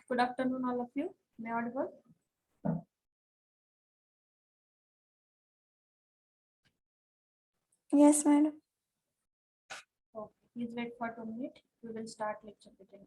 Good afternoon, all of you. May I audible? Yes, madam. Okay. Please wait for 2 minutes. We will start lecture within.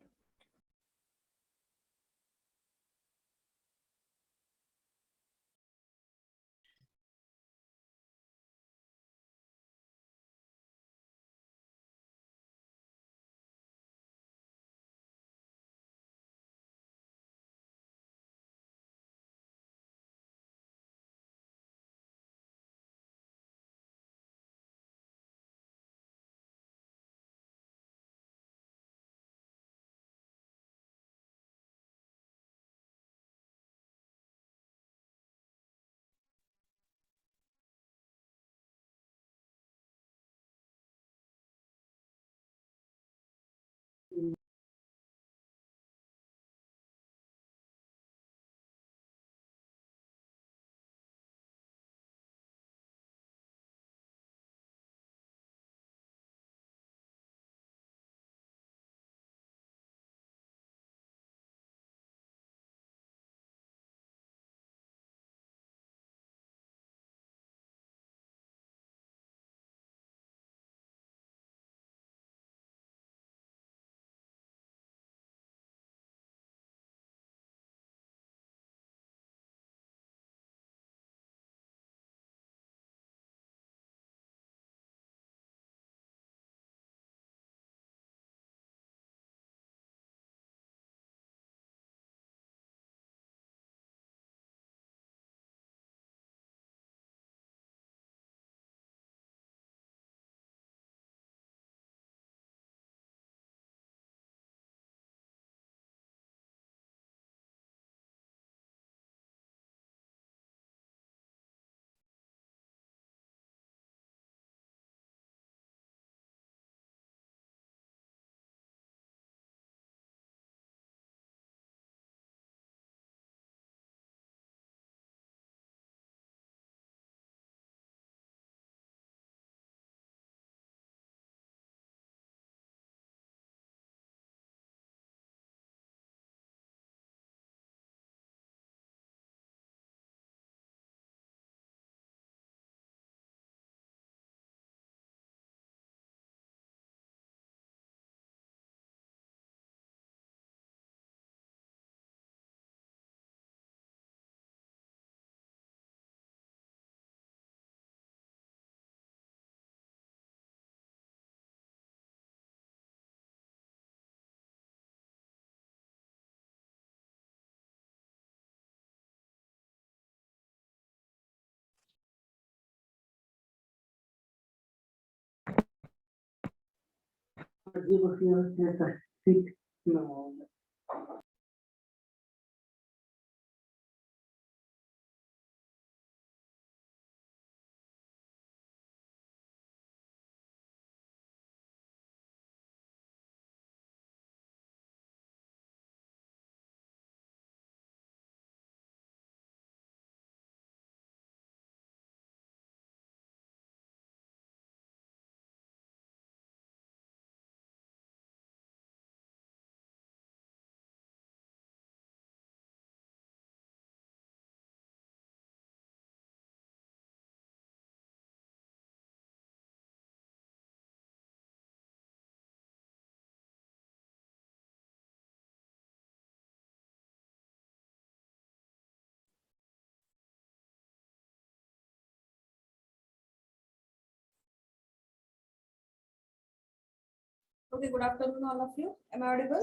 Okay, good afternoon, all of you. Am I audible?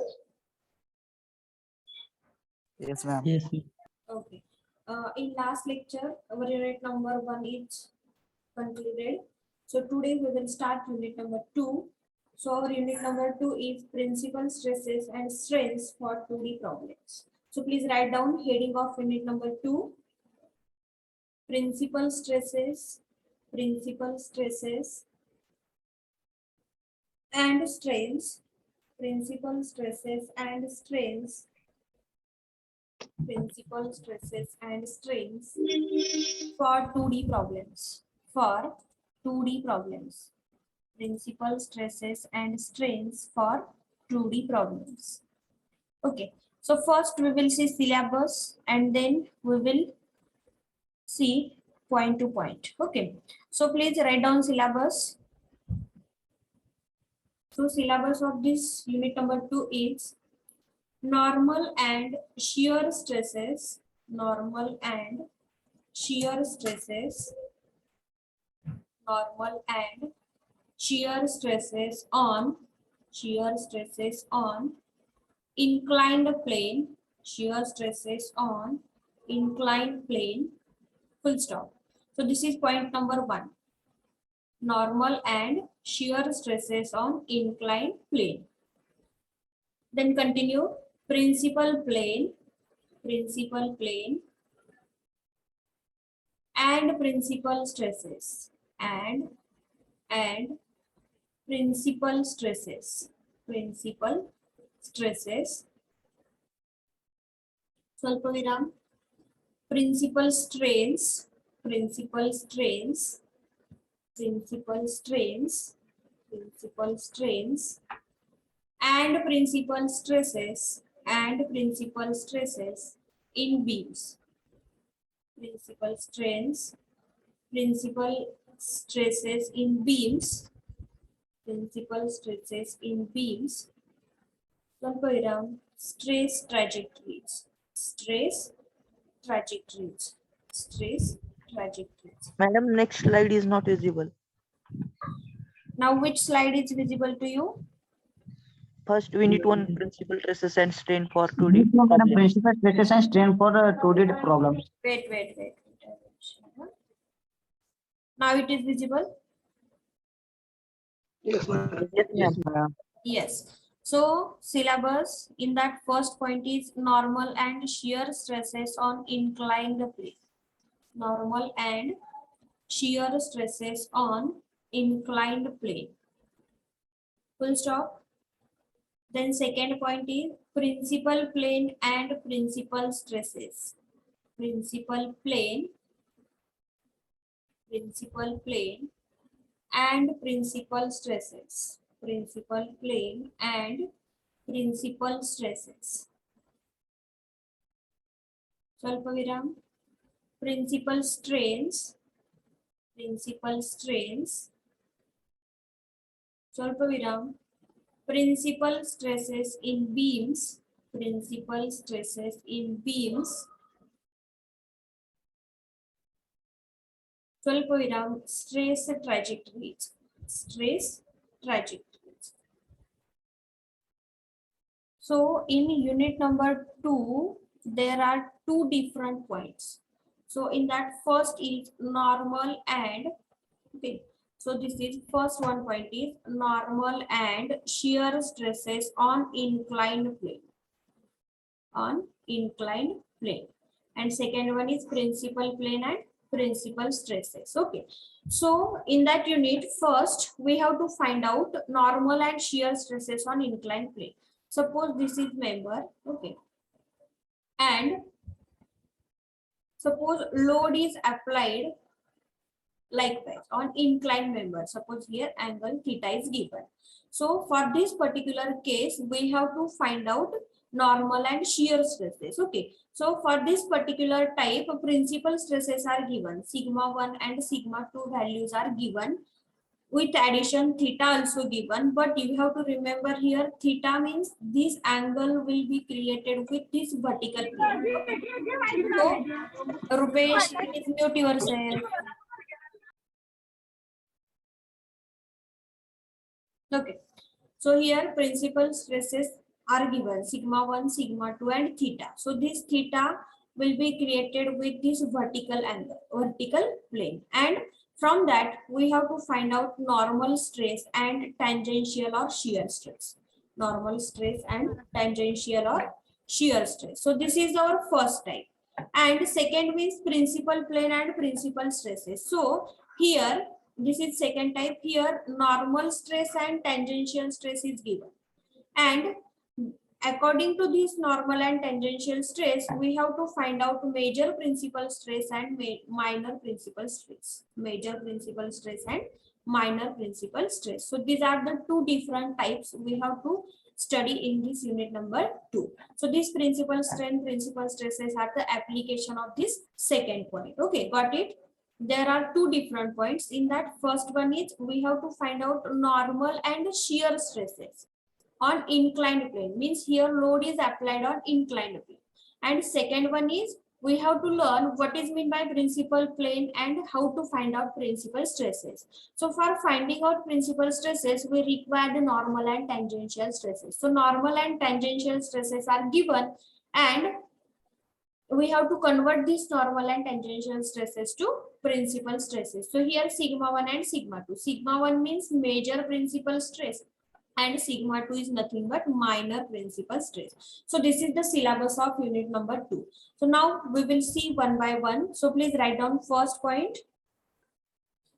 Yes, ma'am. Yes. Okay. In last lecture, our unit number 1 is concluded. So today we will start unit number 2. So our unit number 2 is principal stresses and strains for 2D problems. So please write down heading of unit number 2. Principal stresses and strains. Principal stresses and strains. Principal stresses and strains for 2D problems. For 2D problems. Principal stresses and strains for 2D problems. Okay. So first we will see syllabus and then we will see point to point. Okay. So please write down syllabus. So syllabus of this unit number 2 is normal and shear stresses. Normal and shear stresses. Normal and shear stresses on inclined plane, shear stresses on inclined plane, full stop. So this is point number 1, normal and shear stresses on inclined plane. Then continue, principal plane and principal stresses and principal stresses, Swalpaviram, principal strains, principal strains, principal strains, principal strains, and principal stresses in beams. Principal strains, principal stresses in beams, principal stresses in beams. Swalpaviram, stress trajectories, stress trajectories, stress trajectories. Madam, next slide is not visible. Now which slide is visible to you? First, we need one principal stresses and strain for 2D Madam, problems. principal stresses and strain for 2D problems. Wait. Now it is visible? Yes, Yes, ma'am. madam. Yes. So syllabus in that first point is normal and shear stresses on inclined plane. Normal and shear stresses on inclined plane. Full stop. Then second point is principal plane and principal stresses. Principal plane and principal stresses. Principal plane and principal stresses. Swalpaviram, principal strains, Swalpaviram, principal stresses in beams, Swalpaviram, stress trajectories. So in unit number 2, there are 2 different points. So in that first is normal and, okay, so this is first one point is normal and shear stresses on inclined plane. And second one is principal plane and principal stresses. Okay, so in that unit, first we have to find out normal and shear stresses on inclined plane. Suppose this is member, okay, and suppose load is applied likewise on inclined member. Suppose here angle theta is given. So for this particular case, we have to find out normal and shear stresses. Okay, so for this particular type, principal stresses are given. Sigma 1 and sigma 2 values are given. With addition theta also given, but you have to remember here theta means this angle will be created with this vertical plane. So Rupesh, please mute yourself. Okay, so here principal stresses are given sigma 1, sigma 2 and theta. So this theta will be created with this vertical angle, vertical plane, and from that we have to find out normal stress and tangential or shear stress. Normal stress and tangential or shear stress. So this is our first type. And second means principal plane and principal stresses. So here this is second type. Here normal stress and tangential stress is given. And according to this normal and tangential stress, we have to find out major principal stress and minor principal stress. Major principal stress and minor principal stress. So these are the 2 different types we have to study in this unit number 2. So this principal strain, principal stresses are the application of this second point. Okay, got it? There are two different points in that. First one is we have to find out normal and shear stresses on inclined plane, means here load is applied on inclined plane. And second one is we have to learn what is meant by principal plane and how to find out principal stresses. So for finding out principal stresses, we require the normal and tangential stresses. So normal and tangential stresses are given, and we have to convert these normal and tangential stresses to principal stresses. So here sigma 1 and sigma 2. Sigma 1 means major principal stress and sigma 2 is nothing but minor principal stress. So this is the syllabus of unit number 2. So now we will see one by one. So please write down first point.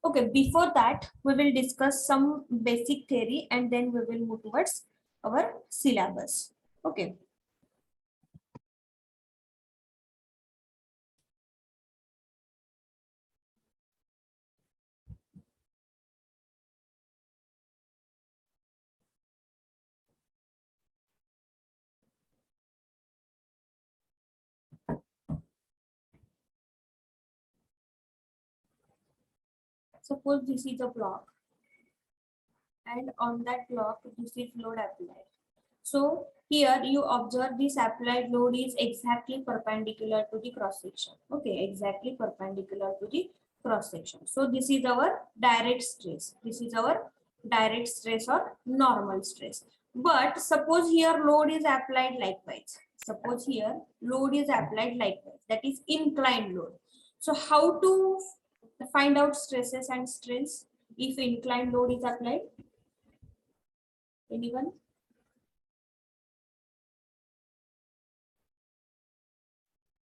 Okay, before that we will discuss some basic theory and then we will move towards our syllabus. Okay. Suppose this is a block and on that block this is load applied. So here you observe this applied load is exactly perpendicular to the cross section. Okay, exactly perpendicular to the cross section. So this is our direct stress. This is our direct stress or normal stress. But suppose here load is applied likewise. Suppose here load is applied likewise. That is inclined load. So how to find out stresses and strains if inclined load is applied? Anyone?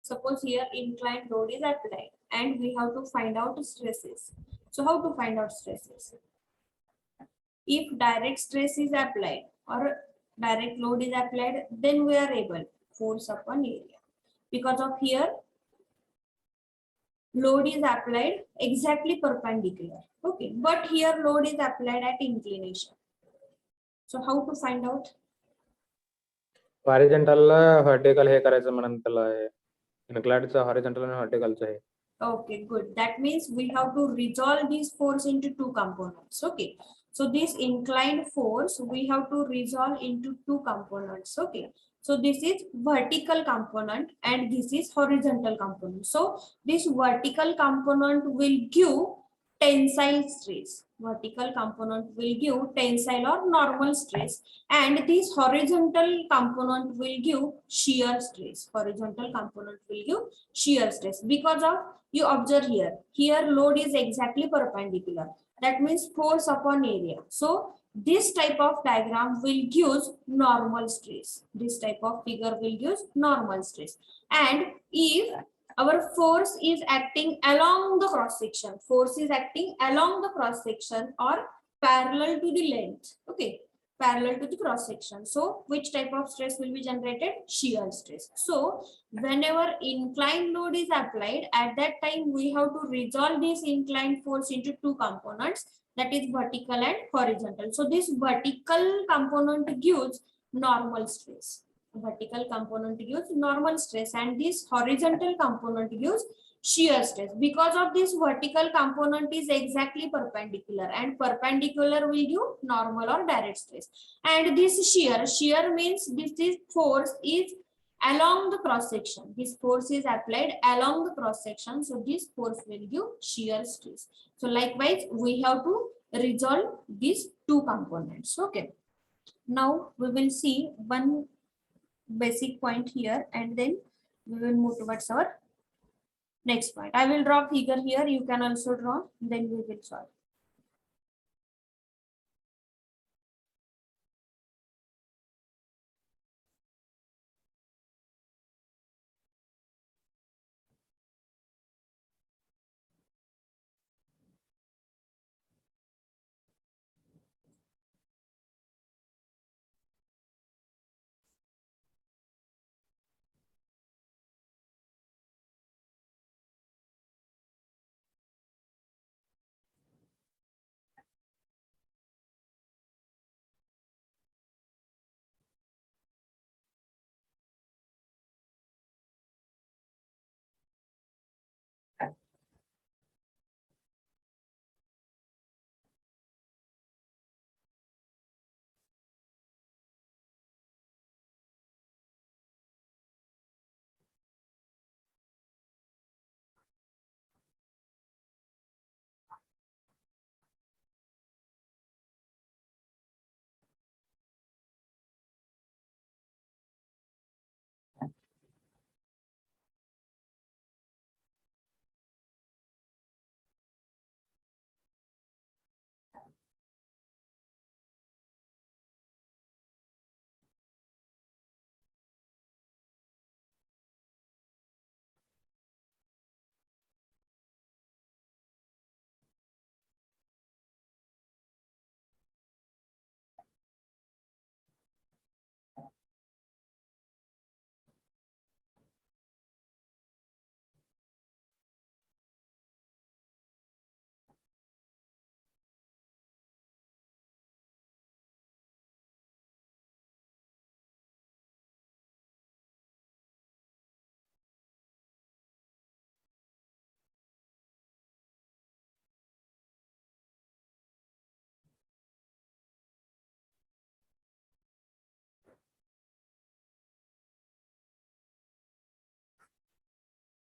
Suppose here inclined load is applied and we have to find out stresses. So how to find out stresses? If direct stress is applied or direct load is applied, then we are able force upon area. Because of here load is applied exactly perpendicular. Okay, but here load is applied at inclination. So how to find out? Horizontal vertical हे करायचं म्हणून त्याला इन्क्लाइडचं horizontal आणि व्हर्टिकलचं आहे. Okay, good. That means we have to resolve this force into two components. Okay, so this inclined force we have to resolve into two components. Okay, so this is vertical component and this is horizontal component. So this vertical component will give tensile stress. Vertical component will give tensile or normal stress, and this horizontal component will give shear stress. Horizontal component will give shear stress because of, you observe here load is exactly perpendicular. That means force upon area. So this type of diagram will give normal stress. This type of figure will give normal stress. And if our force is acting along the cross section, force is acting along the cross section or parallel to the length, okay, parallel to the cross section, so which type of stress will be generated? Shear stress. So whenever inclined load is applied, at that time we have to resolve this inclined force into two components, that is vertical and horizontal. So this vertical component gives normal stress. Vertical component gives normal stress and this horizontal component gives shear stress. Because of this vertical component is exactly perpendicular and perpendicular will give normal or direct stress. And this shear means this is force is along the cross section. This force is applied along the cross section. So this force will give shear stress. So likewise we have to resolve these two components. Okay. Now we will see one basic point here and then we will move towards our next point. I will draw figure here. You can also draw. Then we will solve.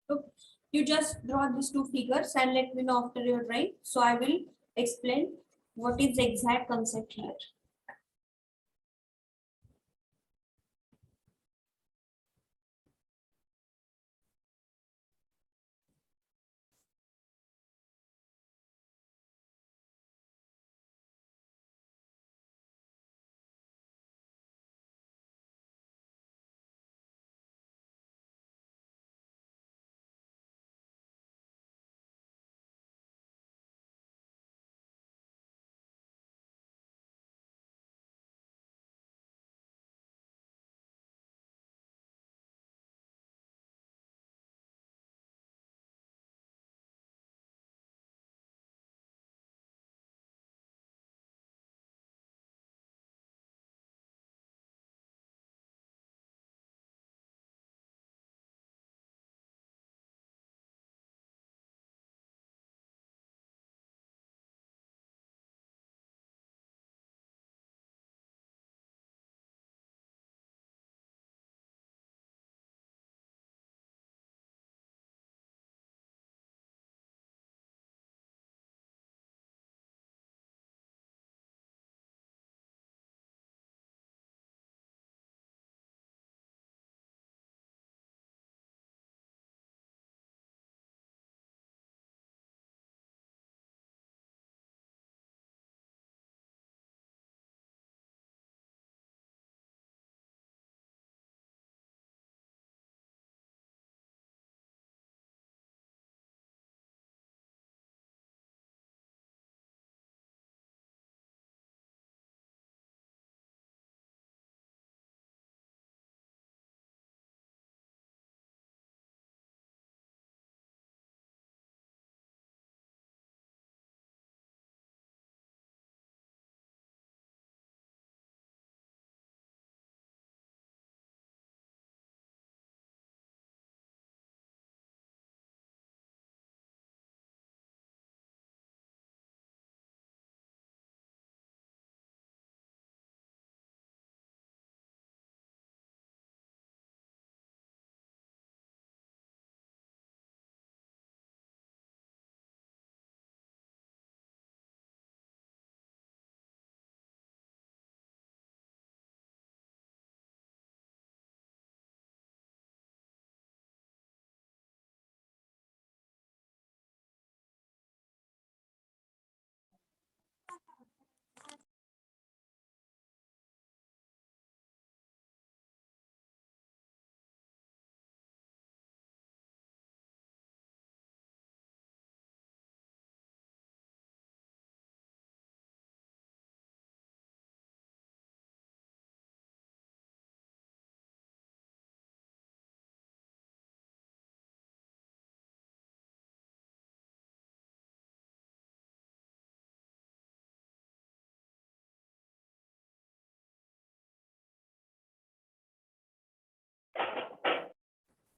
So you just draw these two figures and let me know after your drawing. So I will explain what is the exact concept here.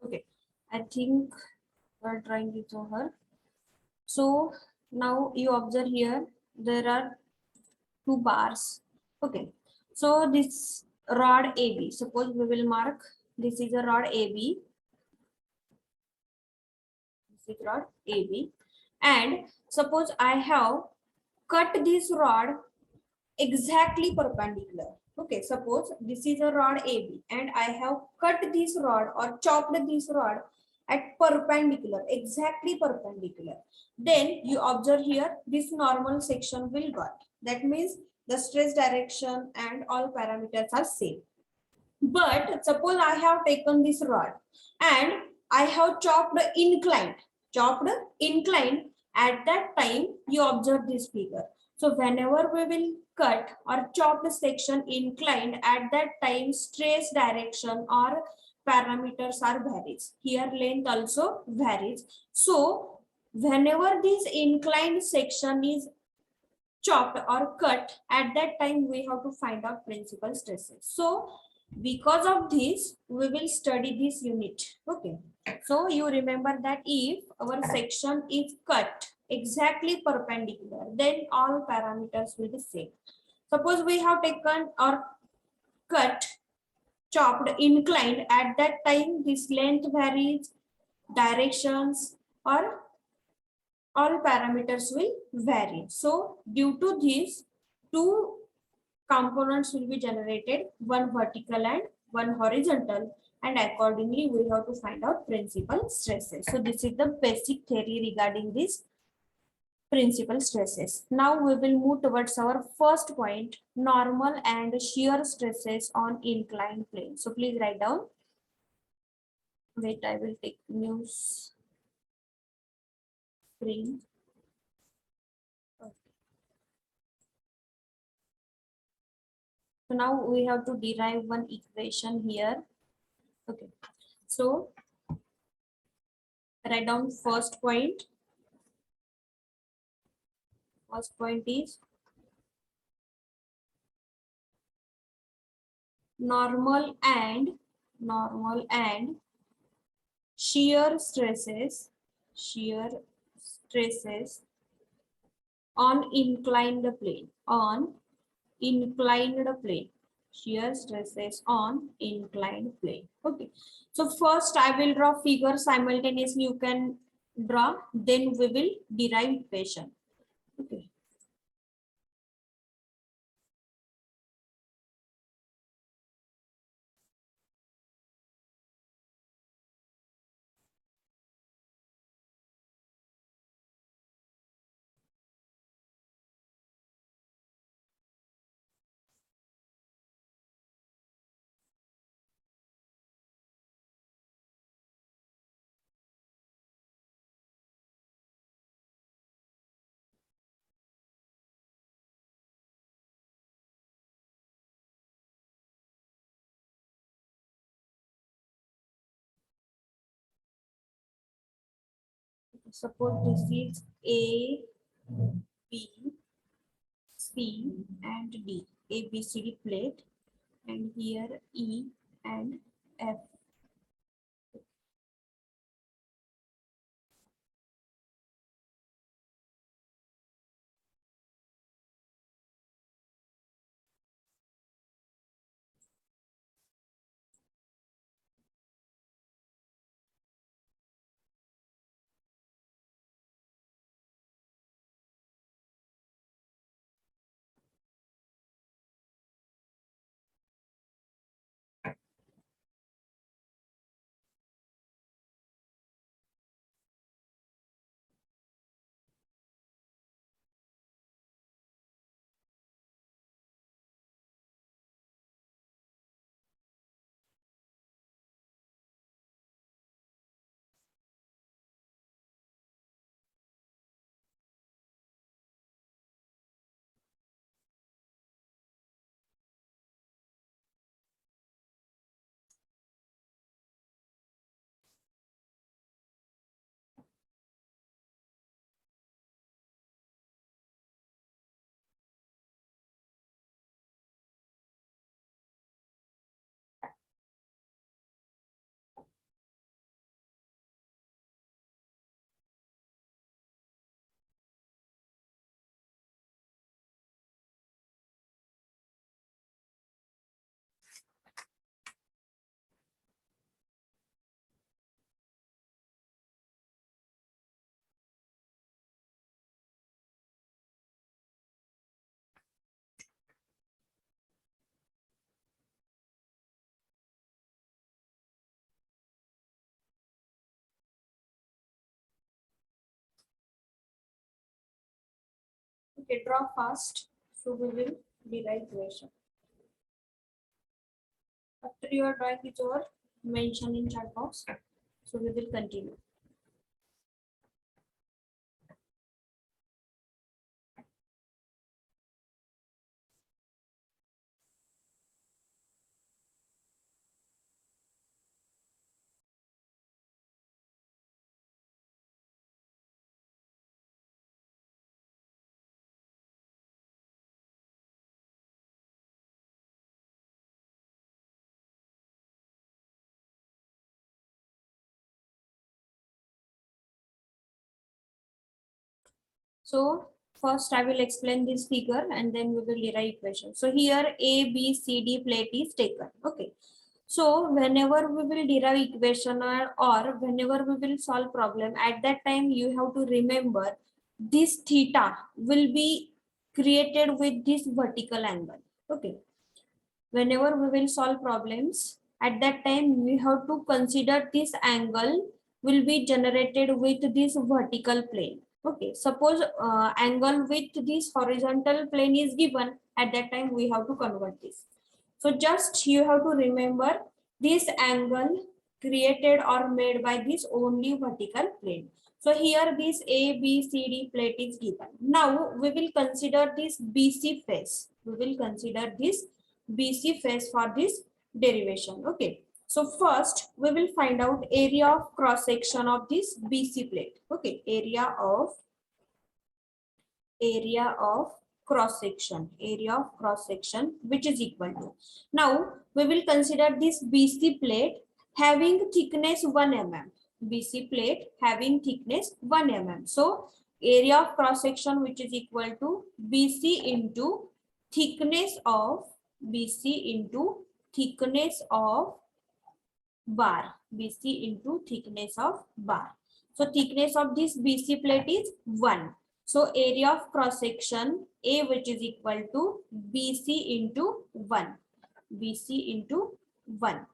Okay, I think our drawing is over. So now you observe here, there are two bars. Okay, so this rod AB, suppose we will mark this is a rod AB, this is rod AB, and suppose I have cut this rod exactly perpendicular. Okay, suppose this is a rod AB and I have cut this rod or chopped this rod at perpendicular, exactly perpendicular. Then you observe here this normal section will got. That means the stress direction and all parameters are same. But suppose I have taken this rod and I have chopped inclined. At that time, you observe this figure. So whenever we will cut or chop the section inclined, at that time stress direction or parameters are varies. Here length also varies. So whenever this inclined section is chopped or cut, at that time we have to find out principal stresses. So because of this, we will study this unit. Okay. So you remember that if our section is cut exactly perpendicular, then all parameters will be same. Suppose we have taken or cut, chopped, inclined, at that time this length varies, directions, or all parameters will vary. So due to this, two components will be generated, one vertical and one horizontal, and accordingly we have to find out principal stresses. So this is the basic theory regarding this principal stresses. Now we will move towards our first point, normal and shear stresses on inclined plane. So please write down. Wait, I will take new screen. Okay. So now we have to derive one equation here. Okay. So write down first point. First point is normal and shear stresses on inclined plane shear stresses on inclined plane. Okay, so first I will draw figure, simultaneously you can draw, then we will derive equation. Okay, suppose this is A, B, C and D, A, B, C, D plate, and here E and F. Okay, draw fast. So we will derive equation. After your drawing is over, mention in chat box. So we will continue. So first I will explain this figure and then we will derive equation. So here A, B, C, D plate is taken. Okay. So whenever we will derive equation or whenever we will solve problem, at that time you have to remember this theta will be created with this vertical angle. Okay. Whenever we will solve problems, at that time we have to consider this angle will be generated with this vertical plane. Okay. Suppose angle with this horizontal plane is given, at that time we have to convert this. So just you have to remember this angle created or made by this only vertical plane. So here this ABCD plate is given. Now we will consider this BC face. We will consider this BC face for this derivation. Okay. So first we will find out area of cross section of this BC plate. Okay. Area of cross section which is equal to, now we will consider this BC plate having thickness 1 mm. BC plate having thickness 1 mm. So area of cross section which is equal to BC into thickness of bar. BC into thickness of bar. So thickness of this BC plate is 1. So area of cross section A which is equal to BC into 1. BC into 1.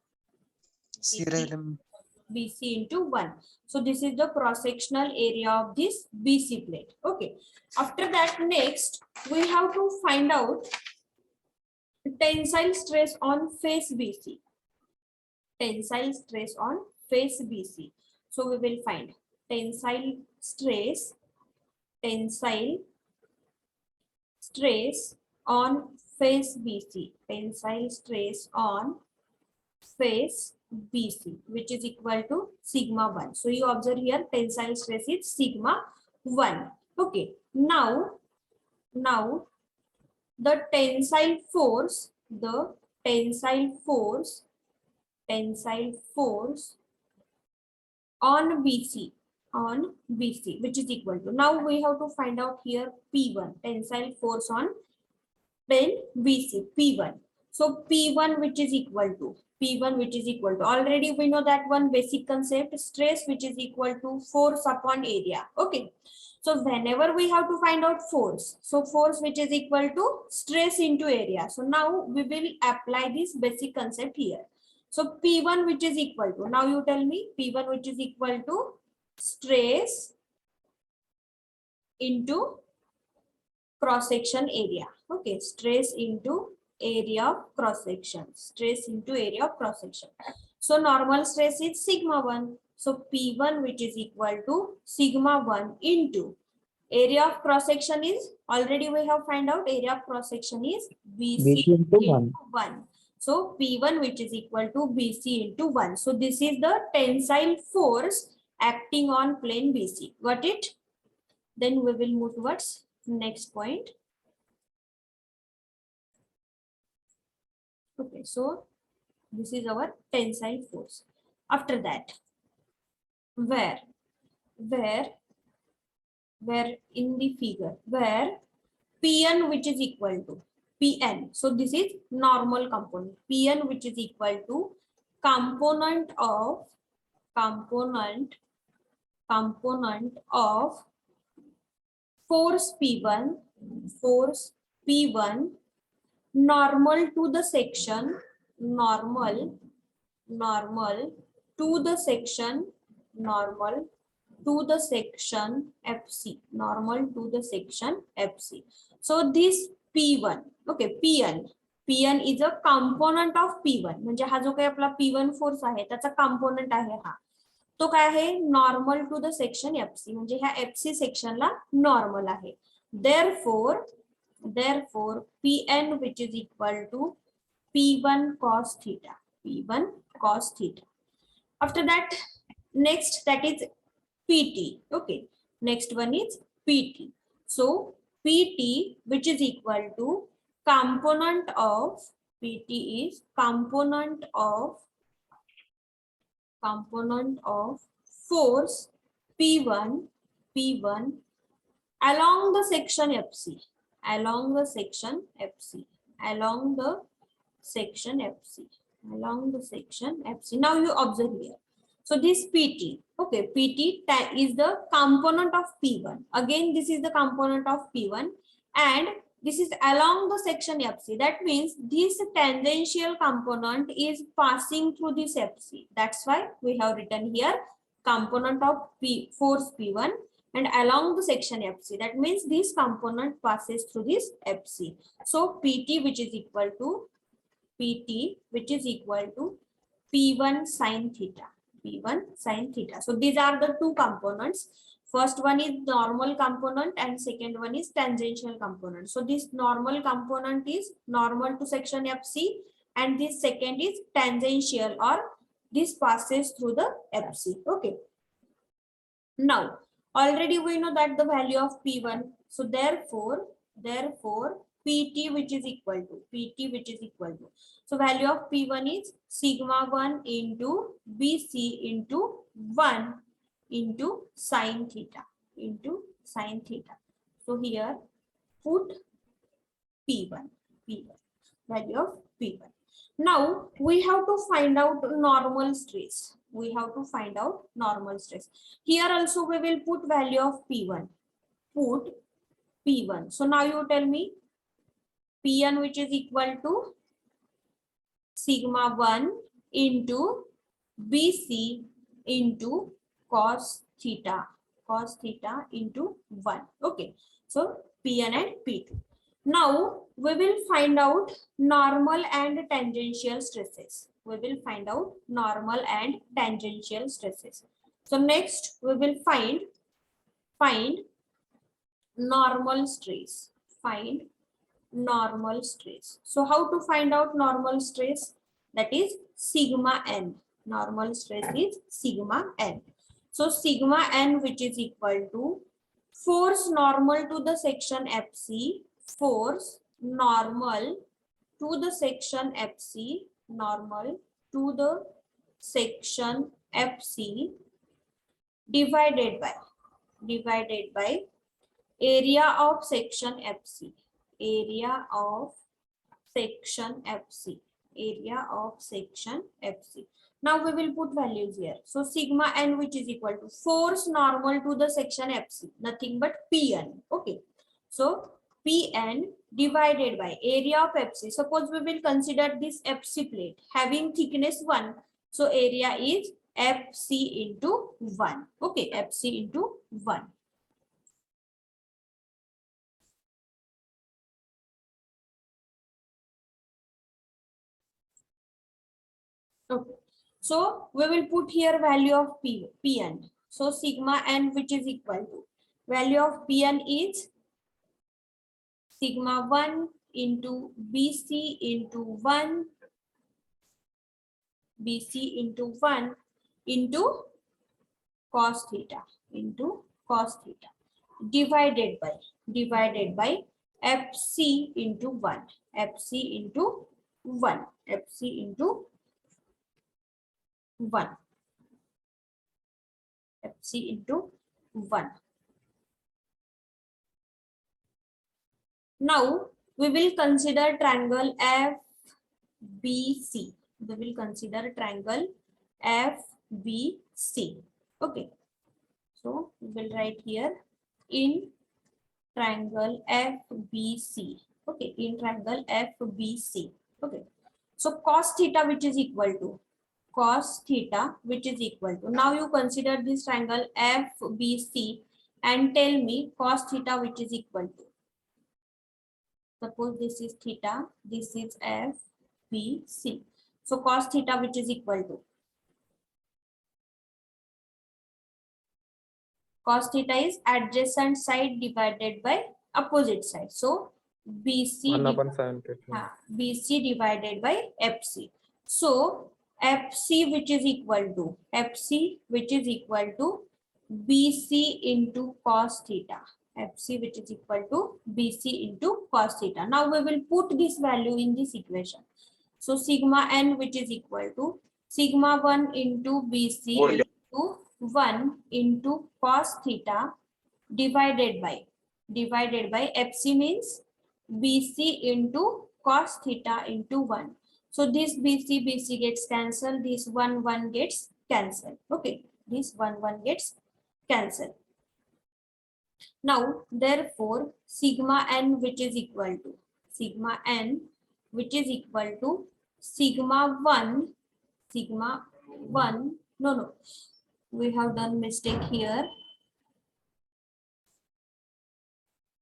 BC into 1. So this is the cross sectional area of this BC plate. Okay. After that, next we have to find out tensile stress on face BC. Tensile stress on face BC. So we will find tensile stress on face BC. Tensile stress on face BC, which is equal to sigma 1. So you observe here tensile stress is sigma 1. Okay. Now the tensile force on BC which is equal to, now we have to find out here P1, tensile force on plane BC, P1. So P1 which is equal to, already we know that one basic concept, stress which is equal to force upon area. Okay. So whenever we have to find out force, so force which is equal to stress into area. So now we will apply this basic concept here. So P1 which is equal to, now you tell me, P1 which is equal to stress into cross section area. Okay, stress into area of cross section. So normal stress is sigma 1. So P1 which is equal to sigma 1 into area of cross section is, already we have find out area of cross section is BC into 1. So P1 which is equal to BC into 1. So this is the tensile force acting on plane BC. Got it? Then we will move towards next point. Okay, so this is our tensile force. After that, where in the figure, where Pn which is equal to Pn. So this is normal component. Pn which is equal to component of force P1 normal to the section FC, normal to the section FC. So this P1, okay, Pn is a component of P1. म्हणजे हा जो काही आपला P1 force आहे त्याचा component आहे हा. तो काय आहे, normal to the section FC, म्हणजे ह्या FC सेक्शनला नॉर्मल आहे. Therefore Pn which is equal to P1 cos theta. After that, next that is PT. Okay, next one is PT. So PT which is equal to component of, PT is component of force P1 along the section FC. along the section FC. Now you observe here. So this PT, okay, PT is the component of P1. Again, this is the component of P1 and this is along the section FC. That means this tangential component is passing through this FC. That's why we have written here component of force P1 and along the section FC. That means this component passes through this FC. So PT which is equal to P1 sine theta. P1 sine theta. So these are the two components. First one is normal component and second one is tangential component. So this normal component is normal to section FC and this second is tangential or this passes through the FC. Okay. Now already we know that the value of P1. So therefore PT which is equal to so value of P1 is sigma 1 into BC into 1 into sine theta So here put P1 value of P1. Now we have to find out normal stress. Here also we will put value of P1. Put P1. So now you tell me P1 which is equal to sigma 1 into BC into cos theta into 1. Okay. So P1 and P2. Now we will find out normal and tangential stresses. So next we will find normal stress. So how to find out normal stress? That is sigma n. Normal stress is sigma n. So sigma n which is equal to force normal to the section FC. Force normal to the section FC. Divided by area of section FC. Area of section FC. Now we will put values here. So sigma n which is equal to force normal to the section FC, nothing but Pn. Okay. So Pn divided by area of FC. Suppose we will consider this FC plate having thickness 1. So area is FC into 1. Okay, FC into 1. Okay. So we will put here value of Pn. So sigma n which is equal to value of Pn is sigma 1 into BC into 1 into cos theta divided by FC into 1 FC into 1. Now we will consider triangle FBC. Okay. So we will write here in triangle FBC. Okay, in triangle FBC. Okay. So cos theta which is equal to now you consider this triangle FBC and tell me cos theta which is equal to. Suppose this is theta, this is FBC. So cos theta which is equal to. Cos theta is adjacent side divided by opposite side. So BC divided by FC. So FC which is equal to BC into cos theta. FC which is equal to BC into cos theta. Now we will put this value in this equation. So sigma n which is equal to sigma 1 into BC into 1 into cos theta divided by FC means BC into cos theta into 1. So this BC gets cancelled, this 1 gets cancelled. Okay, this 1 gets cancelled. Now, therefore, sigma n which is equal to sigma n which is equal to sigma 1, no, we have done mistake here.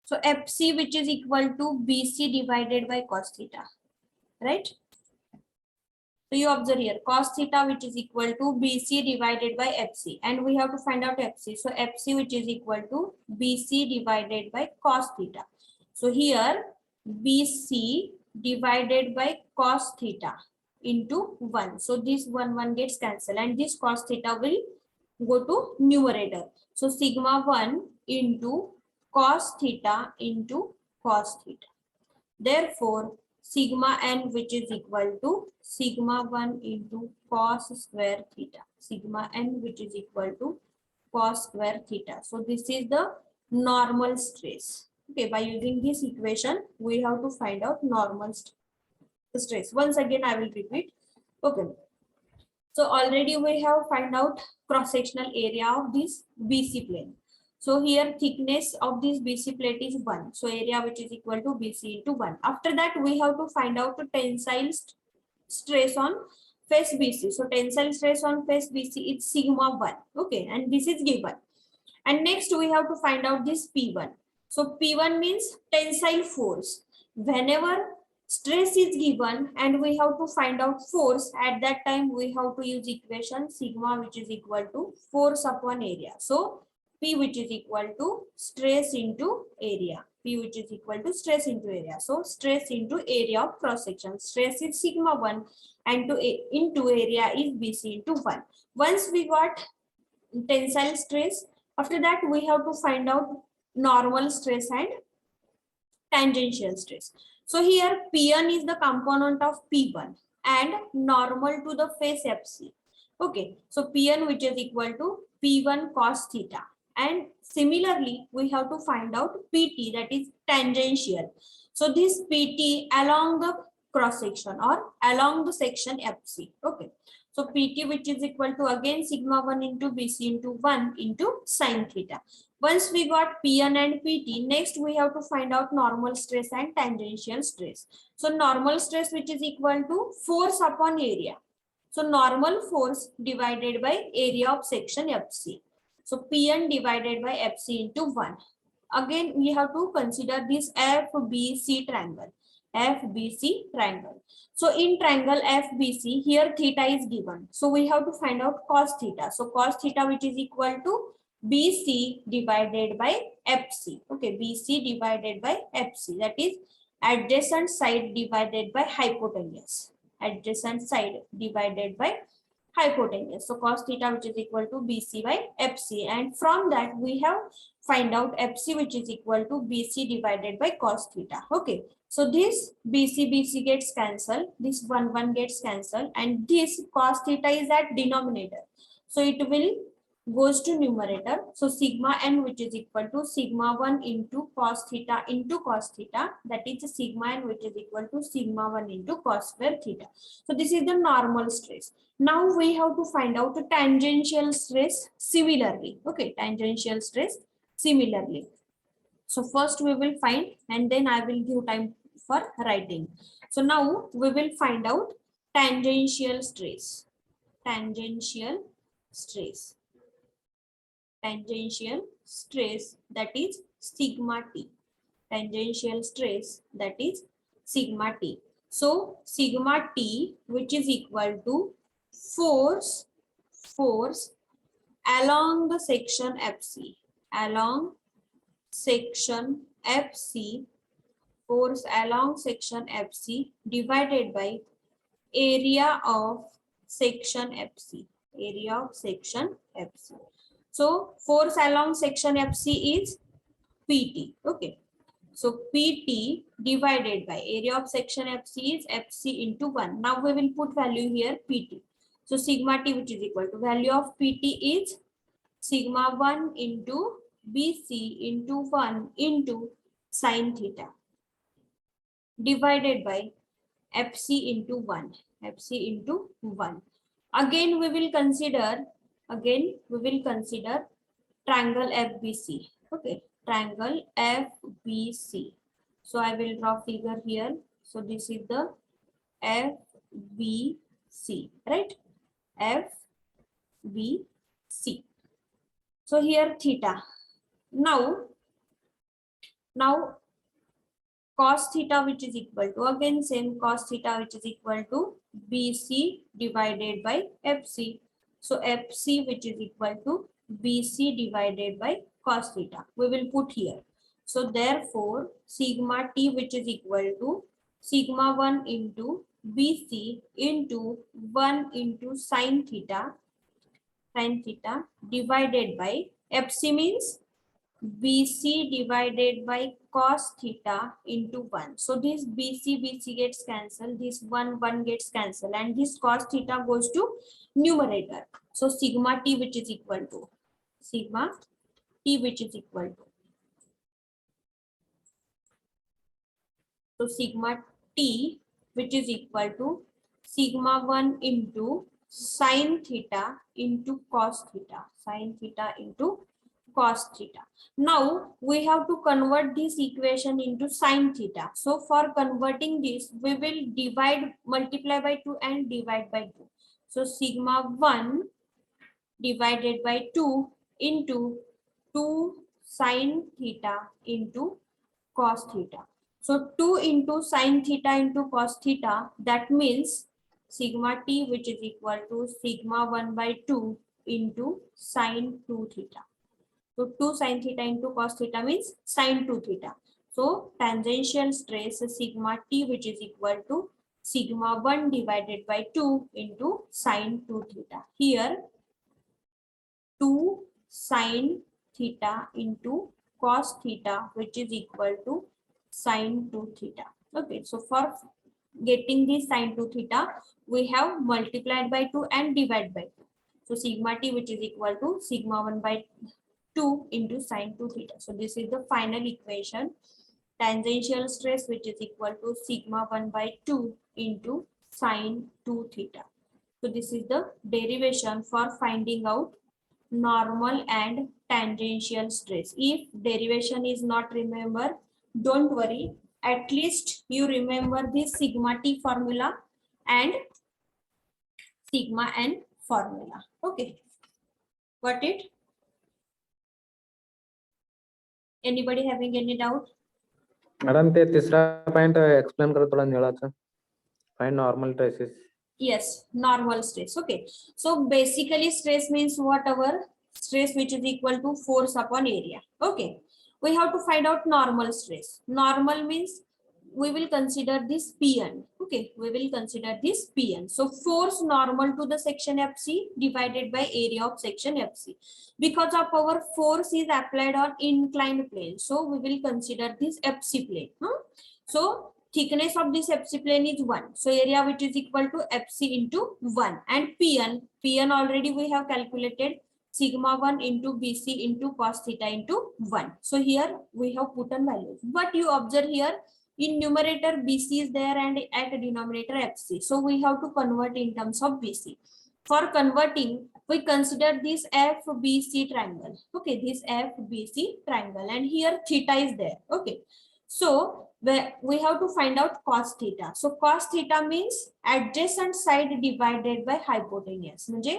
So FC which is equal to BC divided by cos theta, right? So you observe here cos theta which is equal to BC divided by FC, and we have to find out FC. So FC which is equal to BC divided by cos theta. So here BC divided by cos theta into 1. So this 1 gets cancelled and this cos theta will go to numerator. So sigma 1 into cos theta into cos theta. Therefore, sigma n which is equal to sigma 1 into cos square theta. Sigma n which is equal to cos square theta. So this is the normal stress. Okay, by using this equation, we have to find out normal stress. Once again, I will repeat. Okay. So already we have find out cross-sectional area of this BC plane. So here thickness of this BC plate is 1. So area which is equal to BC into 1. After that we have to find out the tensile stress on face BC. So tensile stress on face BC is sigma 1. Okay, and this is given. And next we have to find out this P1. So P1 means tensile force. Whenever stress is given and we have to find out force, at that time we have to use equation sigma which is equal to force upon area. So P which is equal to stress into area. P which is equal to stress into area. So stress into area of cross section. Stress is sigma 1 and into area is BC into 1. Once we got tensile stress, after that we have to find out normal stress and tangential stress. So here Pn is the component of P1 and normal to the face FC. Okay, so Pn which is equal to P1 cos theta, and similarly we have to find out Pt, that is tangential. So this Pt along the cross section or along the section FC. Okay, so Pt which is equal to again sigma 1 into BC into 1 into sin theta. Once we got Pn and Pt, next we have to find out normal stress and tangential stress. So normal stress which is equal to force upon area. So normal force divided by area of section FC. So Pn divided by FC into 1. Again we have to consider this FBC triangle. FBC triangle. So in triangle FBC, here theta is given. So we have to find out cos theta. So cos theta which is equal to BC divided by FC. Okay, BC divided by FC, that is adjacent side divided by hypotenuse. Adjacent side divided by hypotenuse. So cos theta which is equal to BC by FC, and from that we have find out FC which is equal to BC divided by cos theta. Okay, so this BC gets cancelled, this 1 gets cancelled, and this cos theta is at denominator. So it will goes to numerator. So sigma n which is equal to sigma 1 into cos theta, that is sigma n which is equal to sigma 1 into cos square theta. So this is the normal stress. Now we have to find out the tangential stress similarly. Okay, tangential stress similarly. So first we will find and then I will give time for writing. So now we will find out tangential stress. Tangential stress. Tangential stress, that is sigma t. Tangential stress, that is sigma t. So sigma t which is equal to force along the section FC. Along section FC, force along section FC divided by area of section FC. Area of section FC. So force along section FC is PT. Okay. So PT divided by area of section FC is FC into 1. Now we will put value here PT. So sigma t which is equal to value of PT is sigma 1 into BC into 1 into sin theta divided by FC into 1. FC into 1. Again we will consider triangle FBC. Okay, triangle FBC. So I will draw figure here. So this is the FBC, right? FBC. So here theta. Now cos theta, which is equal to, again same cos theta, which is equal to BC divided by FC. So FC, which is equal to BC divided by cos theta, we will put here. So therefore sigma T, which is equal to sigma 1 into BC into 1 into sin theta divided by FC means BC divided by cos theta into 1. So this BC gets cancelled, this 1 gets cancelled, and this cos theta goes to numerator. So sigma T, which is equal to sigma T, which is equal to, so sigma T, which is equal to sigma 1 into sin theta into cos theta, sin theta into cos theta. Now we have to convert this equation into sin theta. So for converting this, we will multiply by 2 and divide by 2. So sigma 1 divided by 2 into 2 sin theta into cos theta. So 2 into sin theta into cos theta, that means sigma T, which is equal to sigma 1 by 2 into sin 2 theta. So 2 sin theta into cos theta means sin 2 theta. So tangential stress sigma T, which is equal to sigma 1 divided by 2 into sin 2 theta. Here 2 sin theta into cos theta, which is equal to sin 2 theta. Okay, so for getting this sin 2 theta, we have multiplied by 2 and divided by 2. So sigma T, which is equal to sigma 1 by 2 into sin 2 theta. So this is the final equation. Tangential stress, which is equal to sigma 1 by 2 into sin 2 theta. So this is the derivation for finding out normal and tangential stress. If derivation is not remembered, don't worry. At least you remember this sigma T formula and sigma N formula. Okay. Got it? Anybody having any doubt? Madam ते तिसरा point explain करा थोडा निळाचा. Find normal stresses. Yes, normal stress. Okay, so basically stress means whatever stress which is equal to force upon area. Okay, we have to find out normal stress. Normal means we will consider this Pn. Okay, we will consider this Pn. So force normal to the section FC divided by area of section FC. Because of our force is applied on inclined plane, so we will consider this FC plane. So thickness of this FC plane is 1. So area which is equal to FC into 1, and Pn already we have calculated sigma 1 into BC into cos theta into 1. So here we have put on values. But you observe here in numerator BC is there and at denominator FC. So we have to convert in terms of BC. For converting, we consider this FBC triangle. Okay, this FBC triangle, and here theta is there. Okay. So we have to find out cos theta. So cos theta means adjacent side divided by hypotenuse. म्हणजे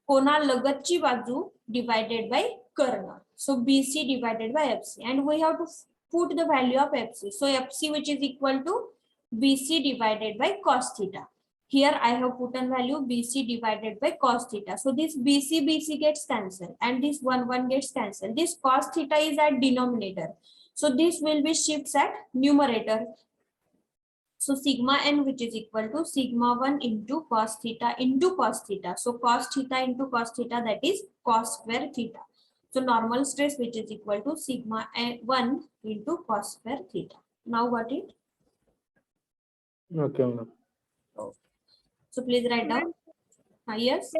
कोणा लगतची बाजू divided by Karna. So BC divided by FC, and we have to put the value of FC. So FC, which is equal to BC divided by cos theta. Here I have put in value BC divided by cos theta. So this BC gets cancelled, and this 1 gets cancelled. This cos theta is at denominator. So this will be shifts at numerator. So sigma n, which is equal to sigma 1 into cos theta into cos theta. So cos theta into cos theta, that is cos square theta. So normal stress, which is equal to sigma 1 into cos square theta. Now got it? Okay, ma'am. So please write down. Yes.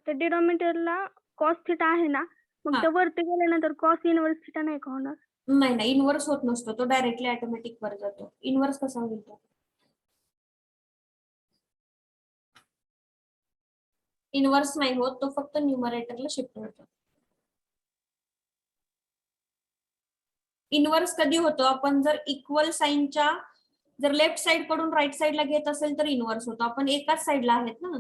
तर डिनॉमिनेटरला cos theta आहे ना, मग हा. ते वरती गेल्यानंतर cos inverse theta नाही का होणार? नाही इनवर्स होत नसतो, तो डायरेक्टली ऑटोमॅटिक वर जातो. इनवर्स कसा होईल तो? इनवर्स नाही होत, तो फक्त न्यूमरेटरला शिफ्ट होतो. इनवर्स कधी होतो, आपण जर इक्वल साइनच्या जर लेफ्ट साइड कडून राईट साइडला घेत असेल तर इनवर्स होतो. आपण एकाच साइडला आहेत ना.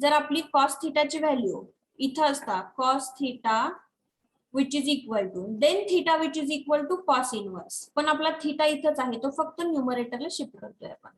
जर आपली कॉस थिटाची व्हॅल्यू इथं असता cos theta which is equal to then theta which is equal to cos inverse, पण आपला थिटा इथंच आहे, तो फक्त न्यूमरेटरला शिफ्ट करतोय आपण.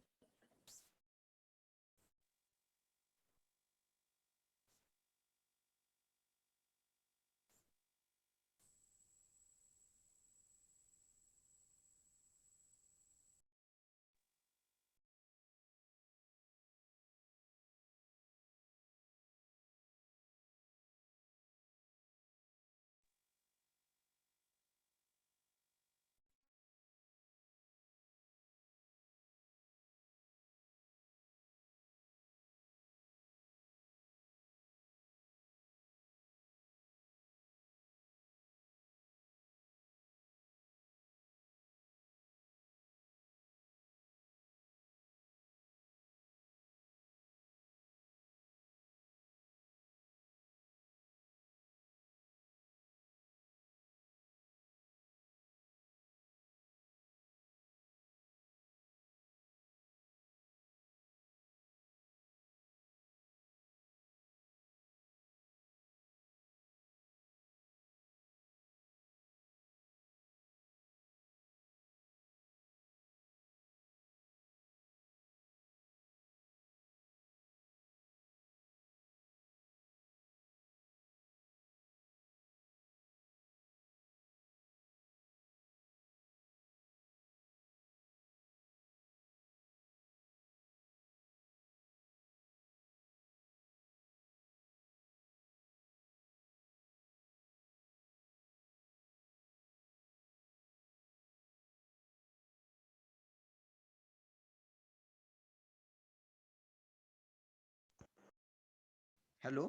Hello,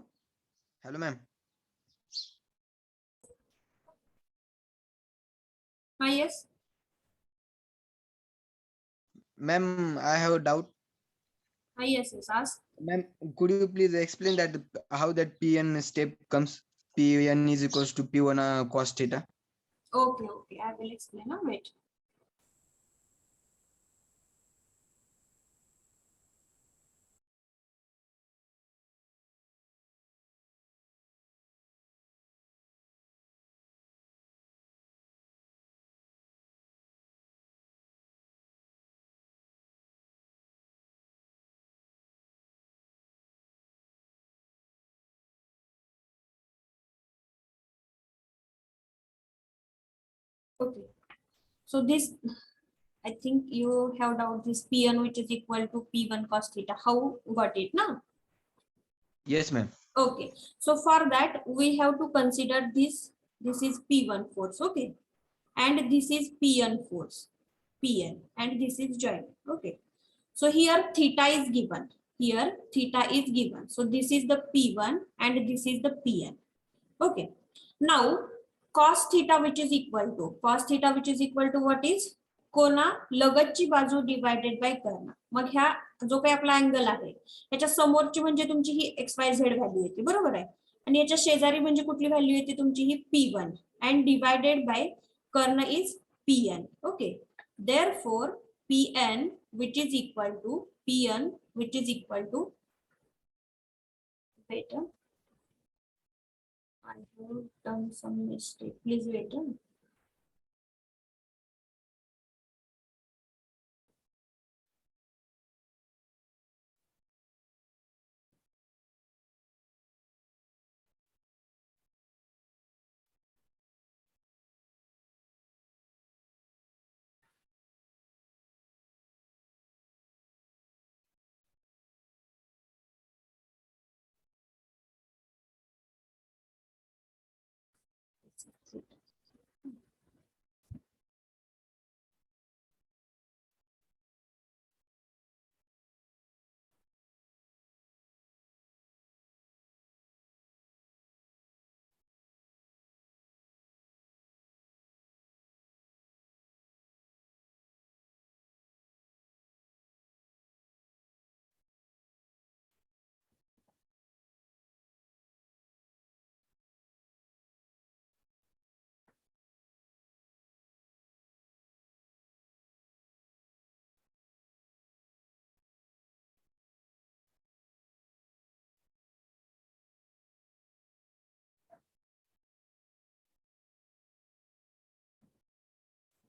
hello, ma'am. हा yes. Ma'am, I have a doubt. हा येस येस आज. Ma'am, could you please explain that how that Pn step comes? Pn is equals to P1 cos theta. Okay, okay, I will explain. Wait. Okay. So this, I think you have doubt this P1 which is equal to P1 cos theta. How got it now? Yes, ma'am. Okay. So for that we have to consider this. This is P1 force. Okay. And this is Pn force. Pn and this is joint. Okay. So here theta is given. Here theta is given. So this is the P1 and this is the Pn. Okay. Now cos theta which is equal to what is कोना लगतची बाजू divided by कर्ण. मग ह्या जो काही आपला angle आहे याच्या समोरची म्हणजे तुमची ही XYZ व्हॅल्यू येते, बरोबर आहे. आणि याच्या शेजारी म्हणजे कुठली व्हॅल्यू येते तुमची ही P1 अँड डिवायडेड बाय कर्ण is Pn. Okay. Therefore Pn which is equal to Pn which is equal to wait, I have done some mistake. Please wait.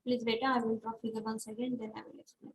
Please wait, I will draw figure once again, then I will explain.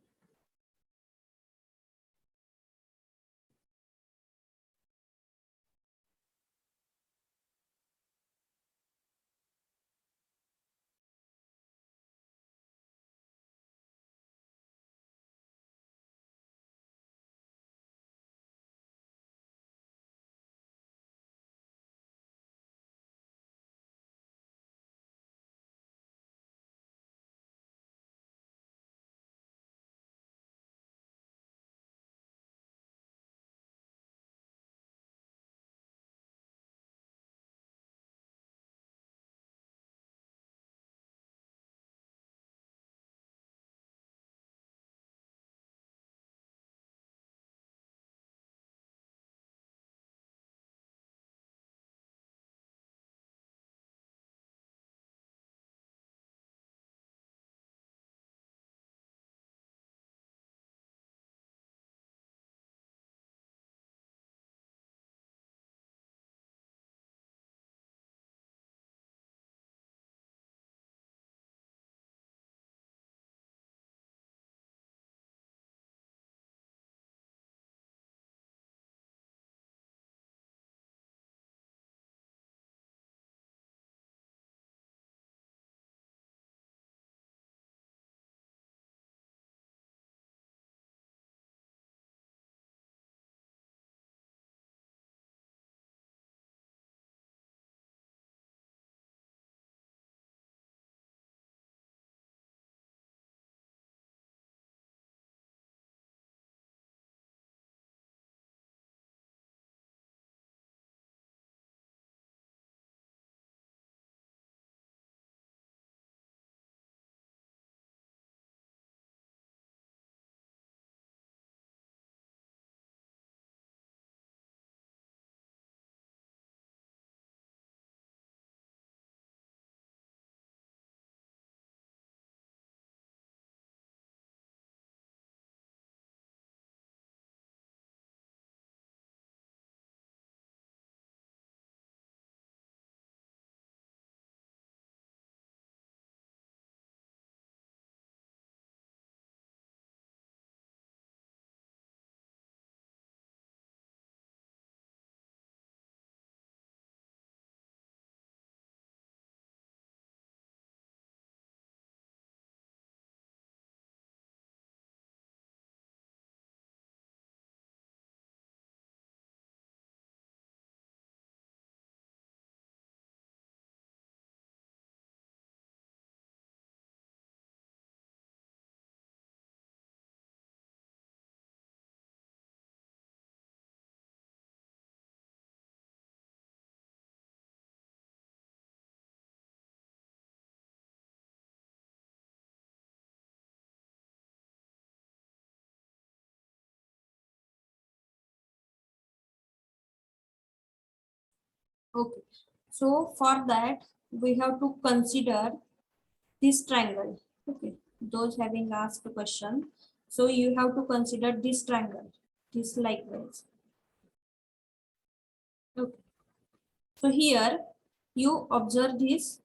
Okay, so for that we have to consider this triangle. Okay, those having asked the question, so you have to consider this triangle, this likewise. Okay, so here you observe this.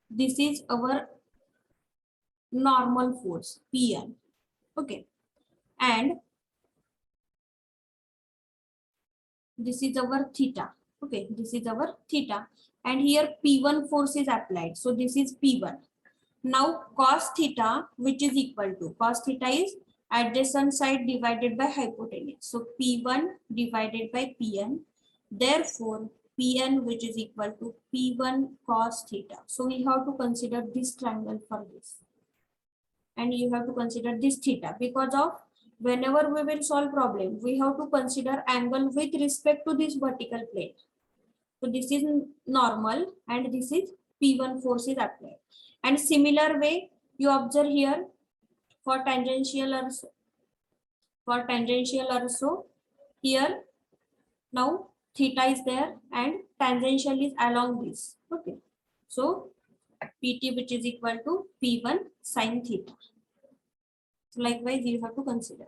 This is our normal force Pn. Okay, and this is our theta. Okay, this is our theta, and here P1 force is applied, so this is P1. Now cos theta, which is equal to, cos theta is adjacent side divided by hypotenuse, so P1 divided by Pn, therefore Pn, which is equal to P1 cos theta. So we have to consider this triangle for this, and you have to consider this theta, because of whenever we will solve problem, we have to consider angle with respect to this vertical plane. So this is normal and this is P1 force is applied. And similar way you observe here for tangential also. For tangential also, here now theta is there and tangential is along this. Okay, so PT, which is equal to P1 sin theta. So likewise you have to consider.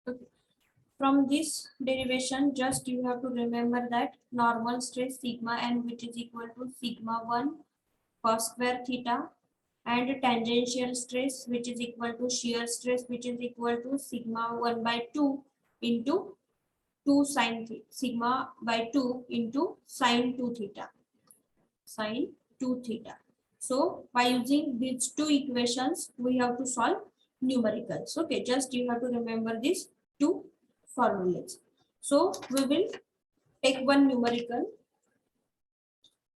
Okay. From this derivation, just you have to remember that normal stress sigma n, which is equal to sigma 1 cos square theta, and tangential stress, which is equal to shear stress, which is equal to sigma 1 by 2 into 2 sin sigma by 2 into sin 2 theta, sin 2 theta. So by using these two equations, we have to solve numericals. Okay, just you have to remember these two formulas. So we will take one numerical.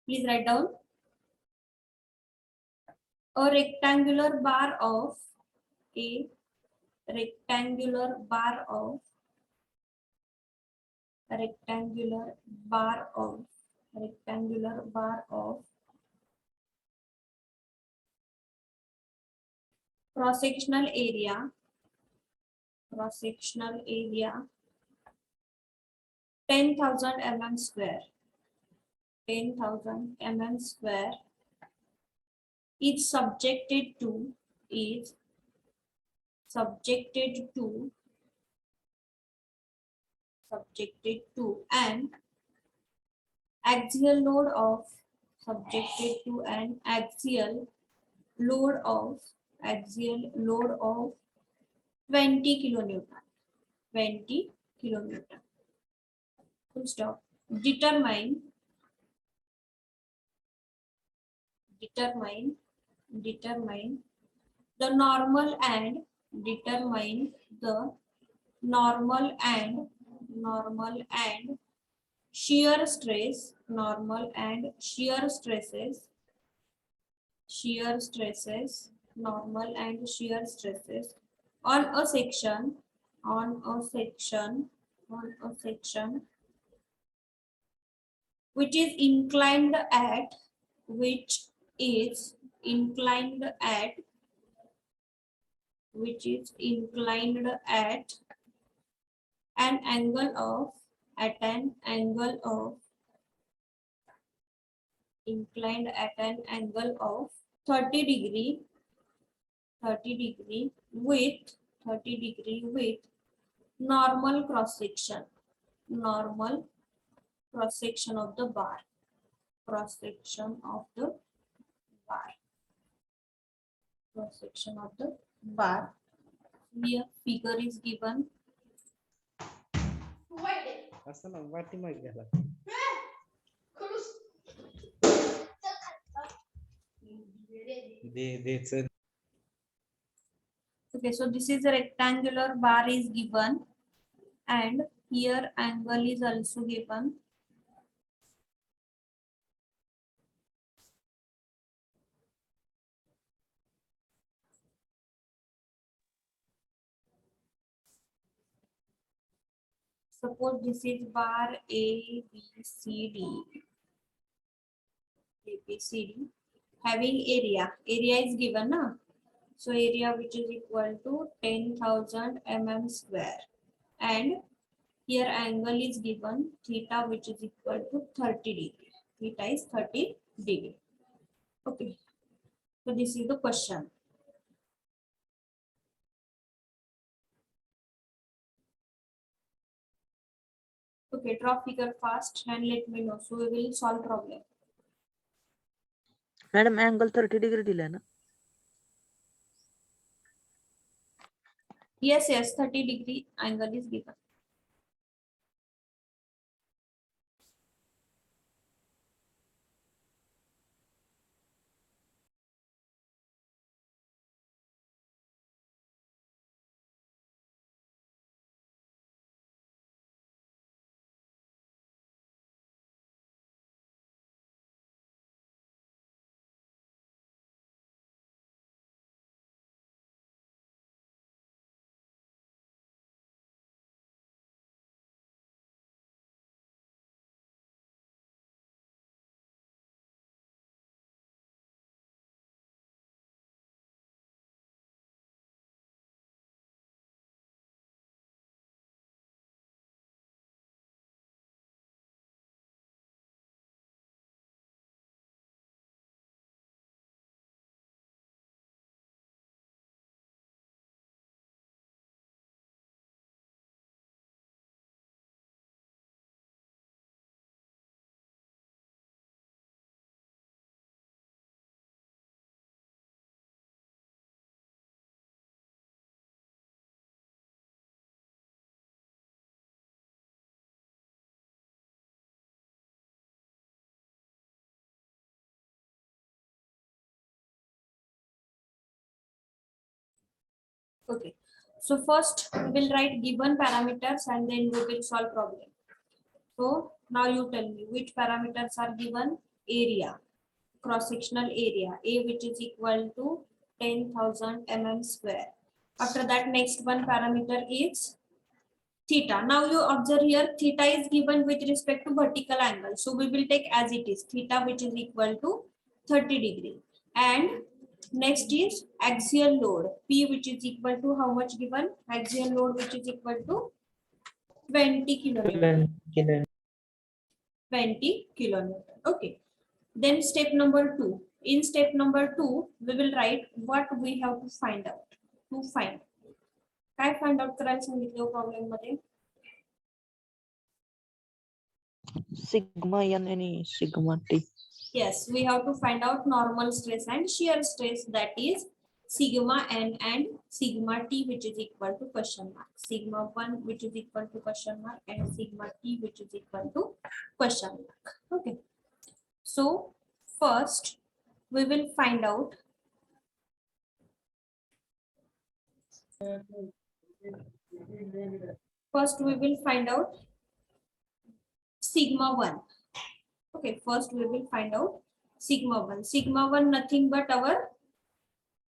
Please write down. A rectangular bar of a rectangular bar of a rectangular bar of rectangular bar of cross-sectional area 10,000 mm square 10,000 mm square is subjected to an axial load of subjected to an axial load of 20 kilonewton 20 kilonewton. Full stop. Determine the normal and determine the normal and shear stress normal and shear stresses on a section on a section which is inclined at which is inclined at an angle of inclined at an angle of 30 degree 30 degree with normal cross section of the bar cross section of the bar here figure is given. Okay, so this is a rectangular bar is given and here angle is also given. Suppose this is bar A, B, C, D, having area is given, na? So area which is equal to 10,000 mm square and here angle is given theta which is equal to 30 degree. Theta is 30 degree. Okay, so this is the question. Okay, draw figure fast and let me know. So we will solve problem. Madam angle 30 degree दिलाय ना? Yes, 30 degree angle is given. Okay. So first we will write given parameters and then we will solve problem. So now you tell me which parameters are given. Area, cross sectional area, A, which is equal to 10,000 mm square. After that, next one parameter is theta. Now you observe here theta is given with respect to vertical angle. So we will take as it is theta, which is equal to 30 degree. And next is axial load P, which is equal to how much given? Axial load, which is equal to 20 kilonewton. 20 kilonewton. Okay. Then step number 2. In step number 2, we will write what we have to find out. To find. काय find out करायला सांगितलं problem मध्ये? Sigma n and sigma t. Yes, we have to find out normal stress and shear stress, that is sigma n and sigma t, which is equal to question mark. Sigma 1, which is equal to question mark, and sigma t, which is equal to question mark. Okay. So first we will find out sigma 1. Okay, first we will find out sigma 1. Sigma 1 nothing but our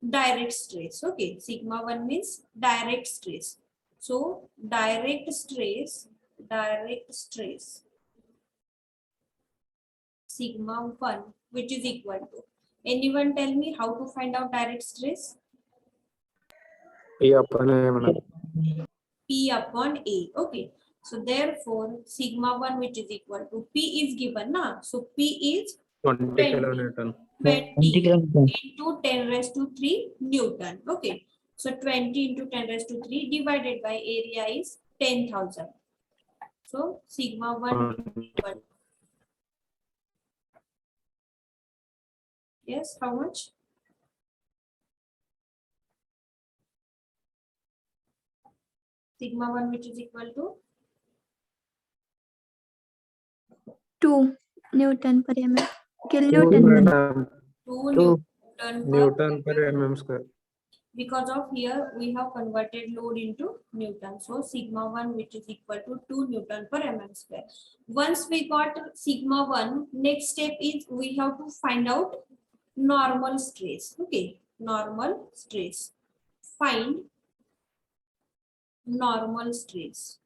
direct stress. Okay, sigma 1 means direct stress. So direct stress sigma 1, which is equal to, anyone tell me how to find out direct stress? P upon A madam. P upon A. Okay. So therefore, sigma 1, which is equal to P is given now. So P is 20 20 kilonewton. 20 kilonewton. into 10 raised to 3 Newton. Okay. So 20 into 10 raised to 3 divided by area is 10,000. So sigma 1 is equal to, yes, how much? Sigma 1, which is equal to 2 Newton per mm. Two Kilonewton per madam. 2 Two. Newton per Newton per mm square. because of here we have converted load into Newton. So sigma 1, which is equal to 2 Newton per mm square. Once we got sigma 1, next step is we have to find out normal stress. Okay, normal stress. Find normal stress.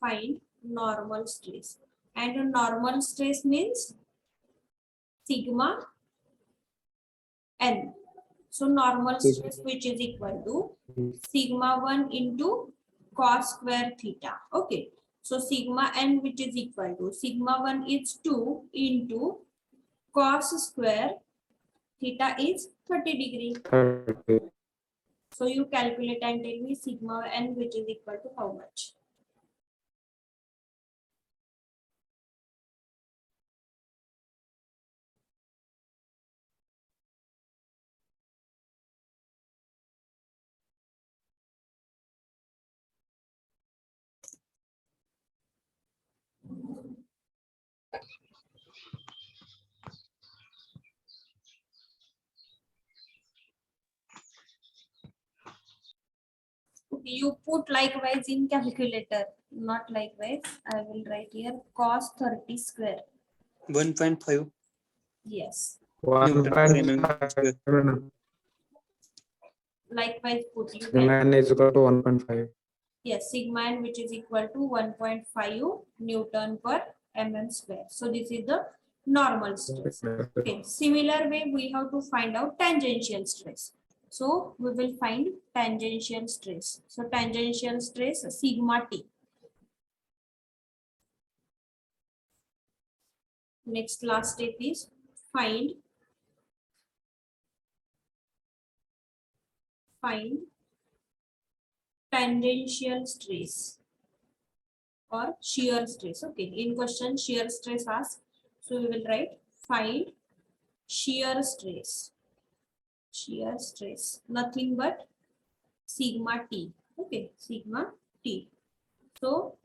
Find normal stress. And normal stress means sigma n. So normal stress, which is equal to sigma 1 into cos square theta. Okay. So sigma n, which is equal to sigma 1 is 2 into cos square theta is 30 degree. 30. So you calculate and tell me sigma n, which is equal to how much? Okay, you put likewise in calculator, not likewise. I will write here cos 30 square. 1.5 Yes. Newton per mm 1.5 square. madam. Likewise put you Sigma n is equal to 1.5. yes, sigma n, which is equal to 1.5 Newton per mm square. So this is the normal stress. Okay. Similar way, we have to find out tangential stress. So we will find tangential stress. So tangential stress sigma t. Next last step is find tangential stress or shear stress. Okay, in question shear stress asked. So we will write find shear stress. Shear stress, nothing but sigma t. Okay, sigma t. So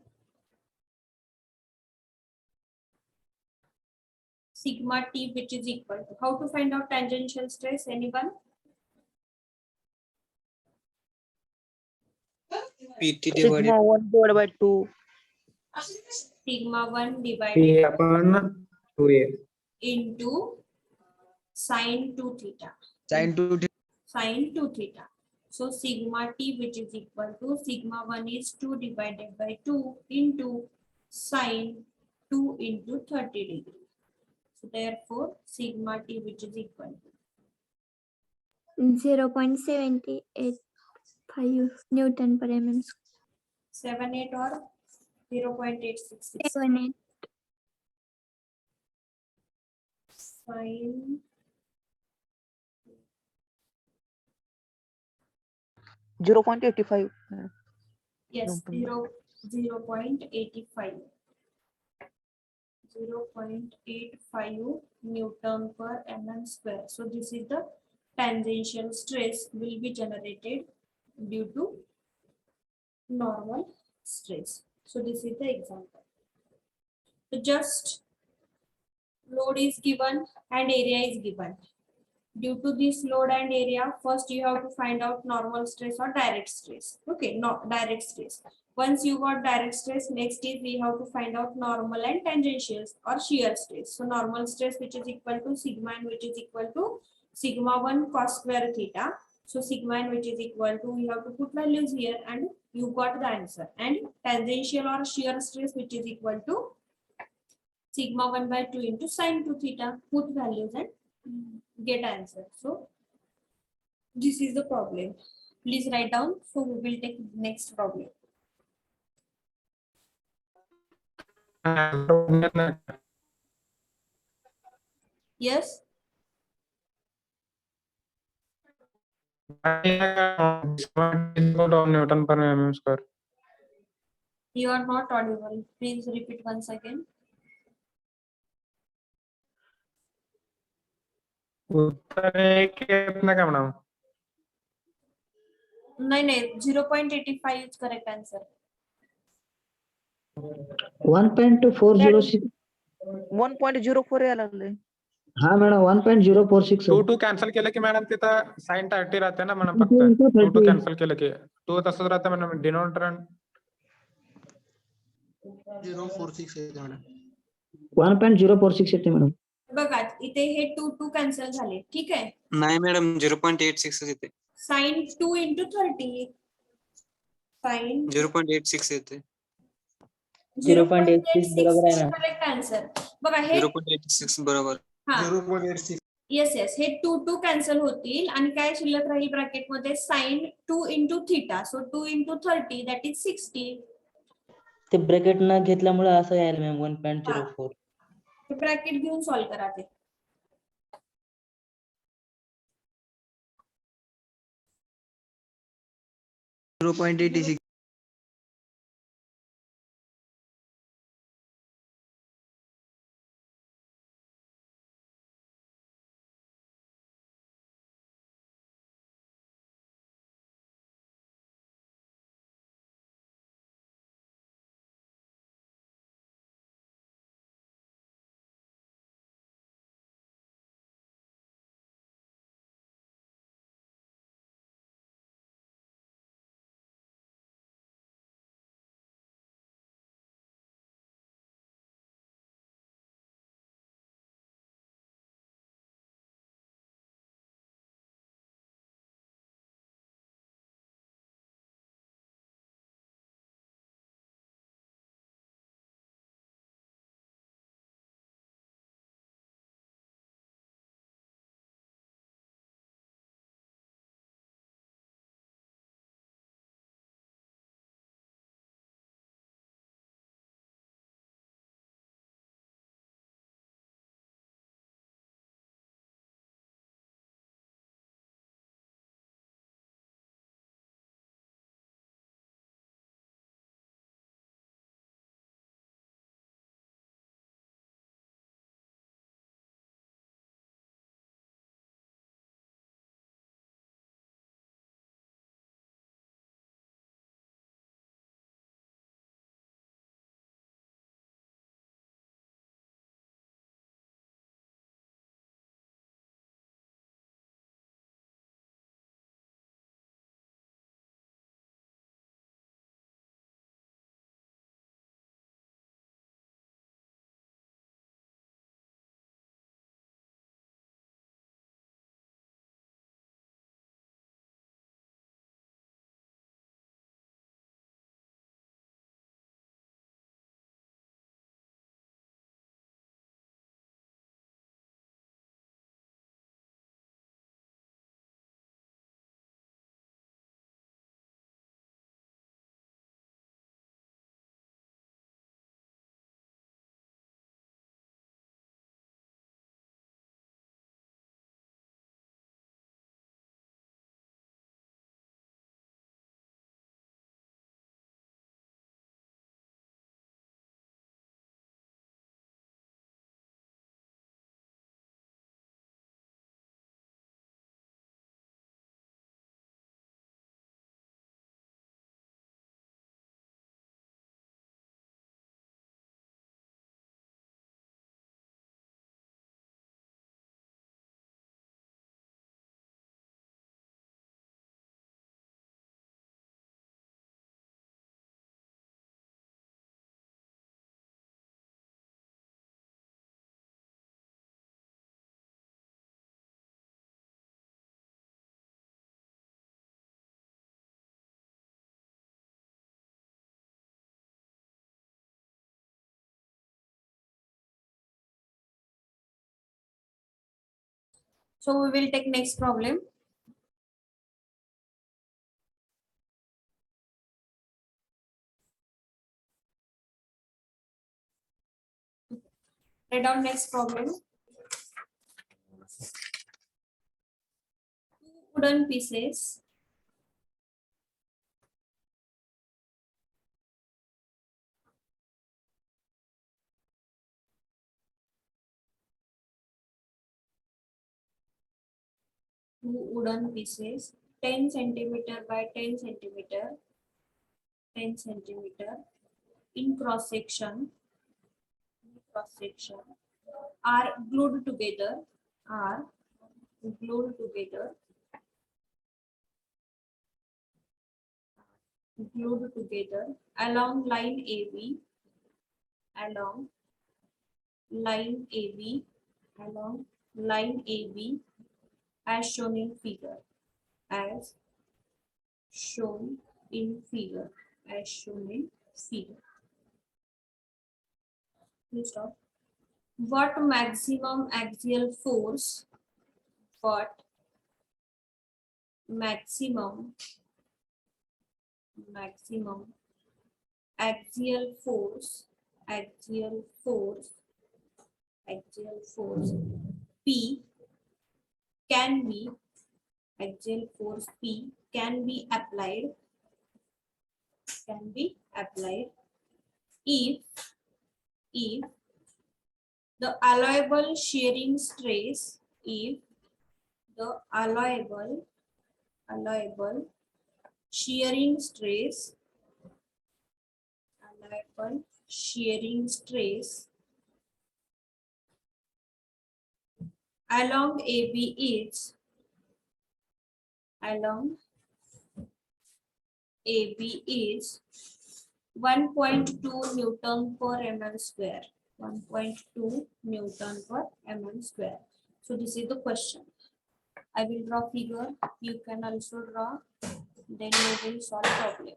sigma t, which is equal to, how to find out tangential stress? Anyone? PT Sigma divided 1 divided by 2. Sigma 1 P divided upon 2a. into sine 2 theta. sin 2 Sine 2 theta. So sigma t, which is equal to sigma 1 is 2 divided by 2 into sine 2 into 30 degree. So therefore sigma t, which is equal to 0.785 Newton per mm square. 78 or 0.866. 78. Sine 0.85. yes, Newton. 0.85. 0.85 Newton per mm square. So this is the tangential stress will be generated due to normal stress. So this is the example. So just load is given and area is given. Due to this load and area, first you have to find out normal stress or direct stress. Okay, not direct stress. Once you got direct stress, next is we have to find out normal and tangential or shear stress. So normal stress, which is equal to sigma and which is equal to sigma 1 cos square theta. So sigma and which is equal to, we have to put values here and you got the answer. And tangential or shear stress, which is equal to sigma 1 by 2 into sine 2 theta. Put values and get answer. So this is the problem. Please write down. So we will take next problem. Yes. Newton per mm square. You are not audible. Please repeat once again. उत्तर एक कितना का madam? नहीं 0.85 is correct answer. 1.406. 1.04 यायला लागले. हा madam 1.046. 2 cancel केलं की madam तिथं साइन 30 राहते ना मॅडम फक्त 2 कॅन्सल केलं की 2 तसंच राहतं मॅडम डिनोमिनेटर 046 आहे मॅडम. 1.046 येते मॅडम. बघा इथे हे 2 कॅन्सल झाले. ठीक आहे. नाही मॅडम 0.86 येते. Sign 2 into 30. Sin 0.86 येते. 0.86 बरोबर आहे ना. Correct answer. बघा हे 0.86 बरोबर. हा 0.86 येस येस हे 2 कॅन्सल होतील आणि काय शिल्लक राहील ब्रॅकेट मध्ये sign 2 into theta. So 2 into 30 that is 60. ते ब्रॅकेट न घेतल्यामुळे असं यायला मॅम 1.04. हे ब्रॅकेट घेऊन सॉल्व्ह करा ते. 0.86 So we will take next problem. Write down next problem. Two wooden pieces two wooden pieces 10 centimeter by 10 centimeter 10 centimeter in cross section are glued together are glued together along line AB along line AB along line AB as shown in figure as shown in figure as shown in figure. Please stop. What maximum axial force maximum axial force P can be axial force P can be applied if the allowable shearing stress if the allowable shearing stress along AB is 1.2 Newton per mm square. 1.2 Newton per mm square. So this is the question. I will draw figure. You can also draw. Then you will solve problem.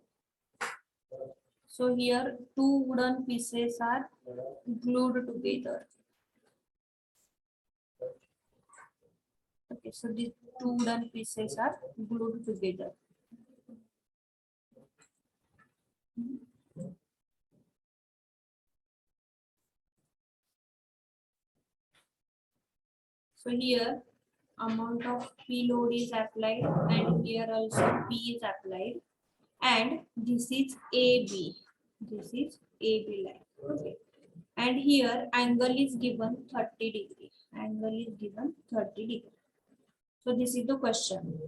So here two wooden pieces are glued together. Okay, so these two wooden pieces are glued together. So here amount of P load is applied and here also P is applied and this is AB. This is AB line. Okay. And here angle is given 30 degree. Angle is given 30 degree. So this is the question.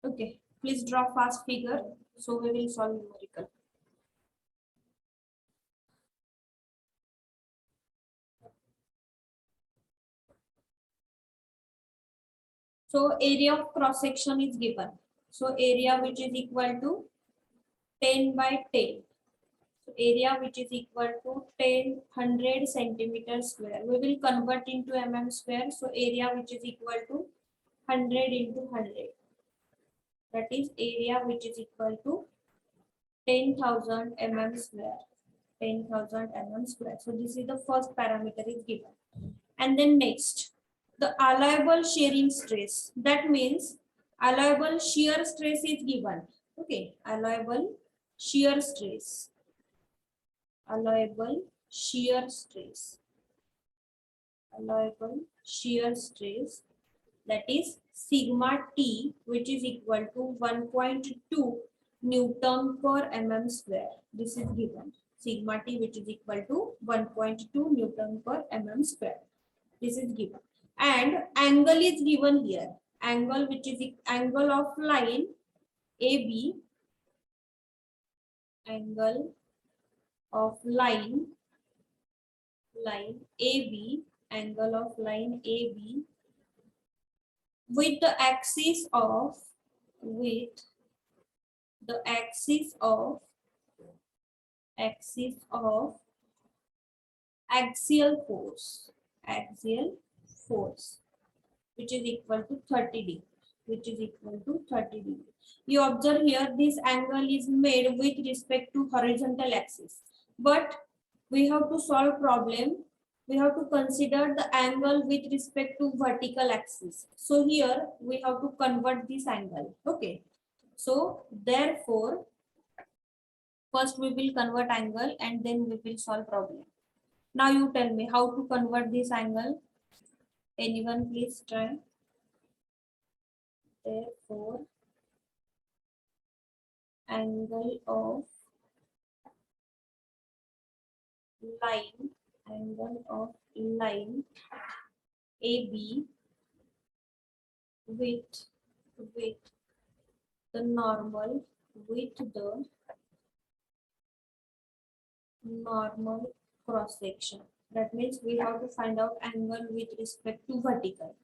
Okay, please draw fast figure. So we will solve numerical. So area of cross section is given. So area which is equal to 10 by 10. So area which is equal to 100 centimeter square. We will convert into mm square. So area which is equal to 100 into 100. That is area which is equal to 10,000 mm square. 10,000 mm square. So this is the first parameter is given. And then next, the allowable shearing stress. That means allowable shear stress is given. Okay, allowable shear stress. Allowable shear stress. Allowable shear stress, that is sigma T, which is equal to 1.2 Newton per mm square. This is given. Sigma T which is equal to 1.2 Newton per mm square. This is given. And angle is given here. Angle which is angle of line AB. Angle of line AB. Angle of line AB with the axis of axial force which is equal to 30 degree. which is equal to 30 degree. You observe here this angle is made with respect to horizontal axis, but we have to solve problem. We have to consider the angle with respect to vertical axis. So here we have to convert this angle. Okay. So therefore, first we will convert angle and then we will solve problem. Now you tell me how to convert this angle. Anyone please try. Therefore, angle of line AB with the normal cross section. That means we have to find out angle with respect to vertical.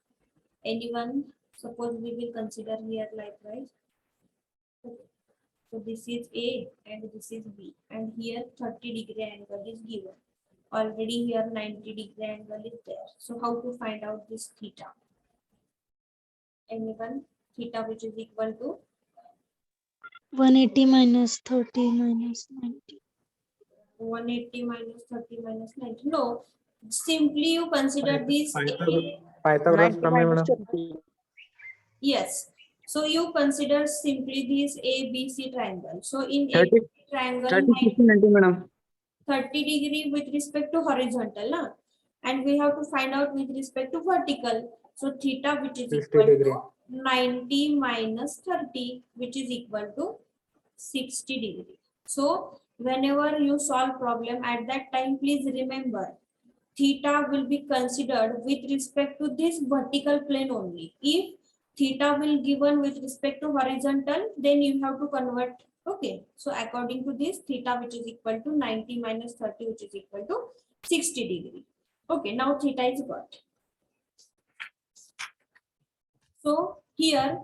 Anyone? Suppose we will consider here likewise. Okay. So this is A and this is B, and here 30-degree angle is given. Already here 90-degree angle is there. So how to find out this theta? Anyone? Theta which is equal to 180 minus 30 minus 90. 180 minus 30 minus 90. No, simply you consider this. Pythagoras 90 प्रमेय minus madam. 30. Yes. So you consider simply this ABC triangle. So in 30 ABC triangle, 30 90 madam. 30 degree with respect to horizontal, na? And we have to find out with respect to vertical. So theta which is 60 equal degree. to 90 minus 30, which is equal to 60 degree. So whenever you solve problem at that time, please remember theta will be considered with respect to this vertical plane only. If theta will given with respect to horizontal, then you have to convert. Okay, so according to this, theta which is equal to 90 minus 30, which is equal to 60 degree. Okay, now theta is got. So here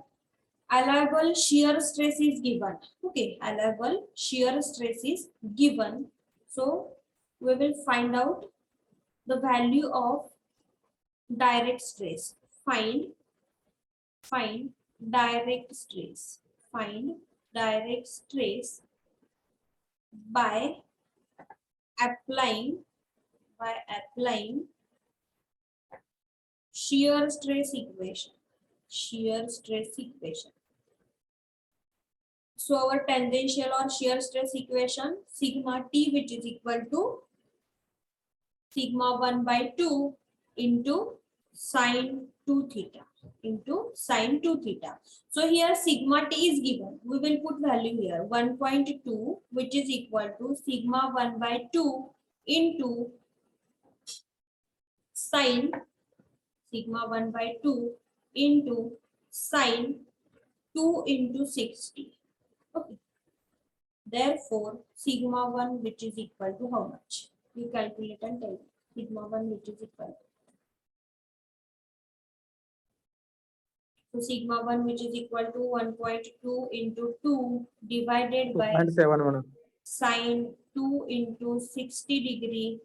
allowable shear stress is given. Okay, allowable shear stress is given. So we will find out the value of direct stress. Find direct stress. Find direct stress by applying shear stress equation. Shear stress equation. So our tangential or shear stress equation, sigma T, which is equal to sigma 1 by 2 into sine 2 theta into sine 2 theta. So here sigma T is given. We will put value here 1.2, which is equal to sigma 1 by 2 into sine sigma 1 by 2 into sine 2 into 60. Okay. Therefore, sigma 1 which is equal to how much? You calculate and tell me. Sigma 1 which is equal to. So sigma 1 which is equal to 1.2 into 2 divided by 2.7 madam. sine 2 into 60 degree.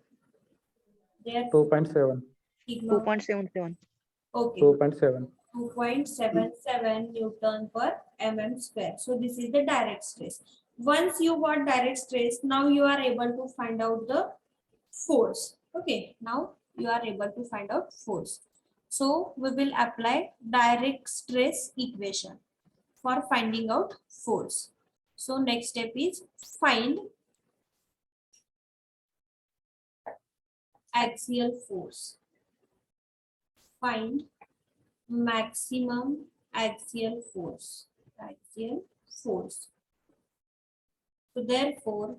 Therefore, 2.7. sigma 2.77. okay. 2.7. 2.77 Newton per mm square. So this is the direct stress. Once you got direct stress, now you are able to find out the force. Okay, now you are able to find out force. So we will apply direct stress equation for finding out force. So next step is find axial force. Find maximum axial force. Axial force. So therefore,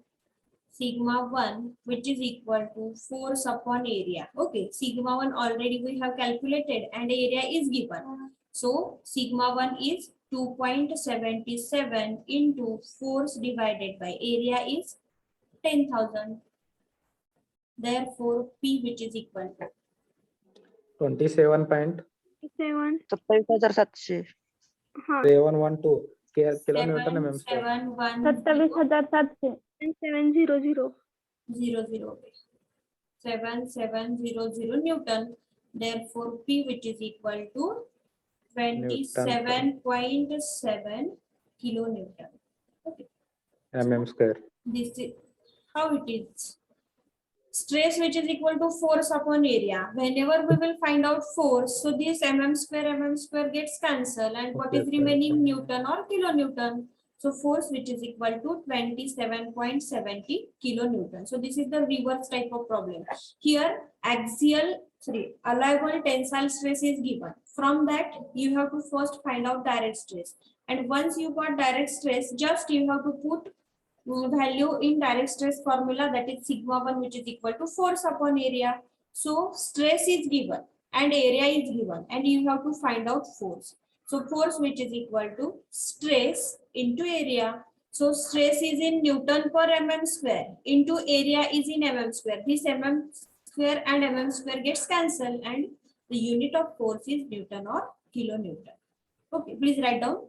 sigma 1 which is equal to force upon area. Okay, sigma 1 already we have calculated and area is given. So sigma 1 is 2.77 into force divided by area is 10,000. Therefore, P which is equal to 27.712 7 27,700. हा kilonewton mm square. 27,700 700 7700 Newton. Therefore, P which is equal to 27.7 kilonewton. Okay. mm square. This is how it is. Stress which is equal to force upon area. Whenever we will find out force, so this mm square gets cancelled, and what is Okay. remaining, Newton or kilonewton. So force which is equal to 27.70 kilonewton. So this is the reverse type of problem. Here allowable tensile stress is given. From that you have to first find out direct stress. And once you got direct stress, just you have to put value in direct stress formula, that is sigma 1, which is equal to force upon area. So stress is given and area is given, and you have to find out force. So force which is equal to stress into area. So stress is in Newton per mm square into area is in mm square. This mm square and mm square gets cancelled, and the unit of force is Newton or kilonewton. Okay, please write down.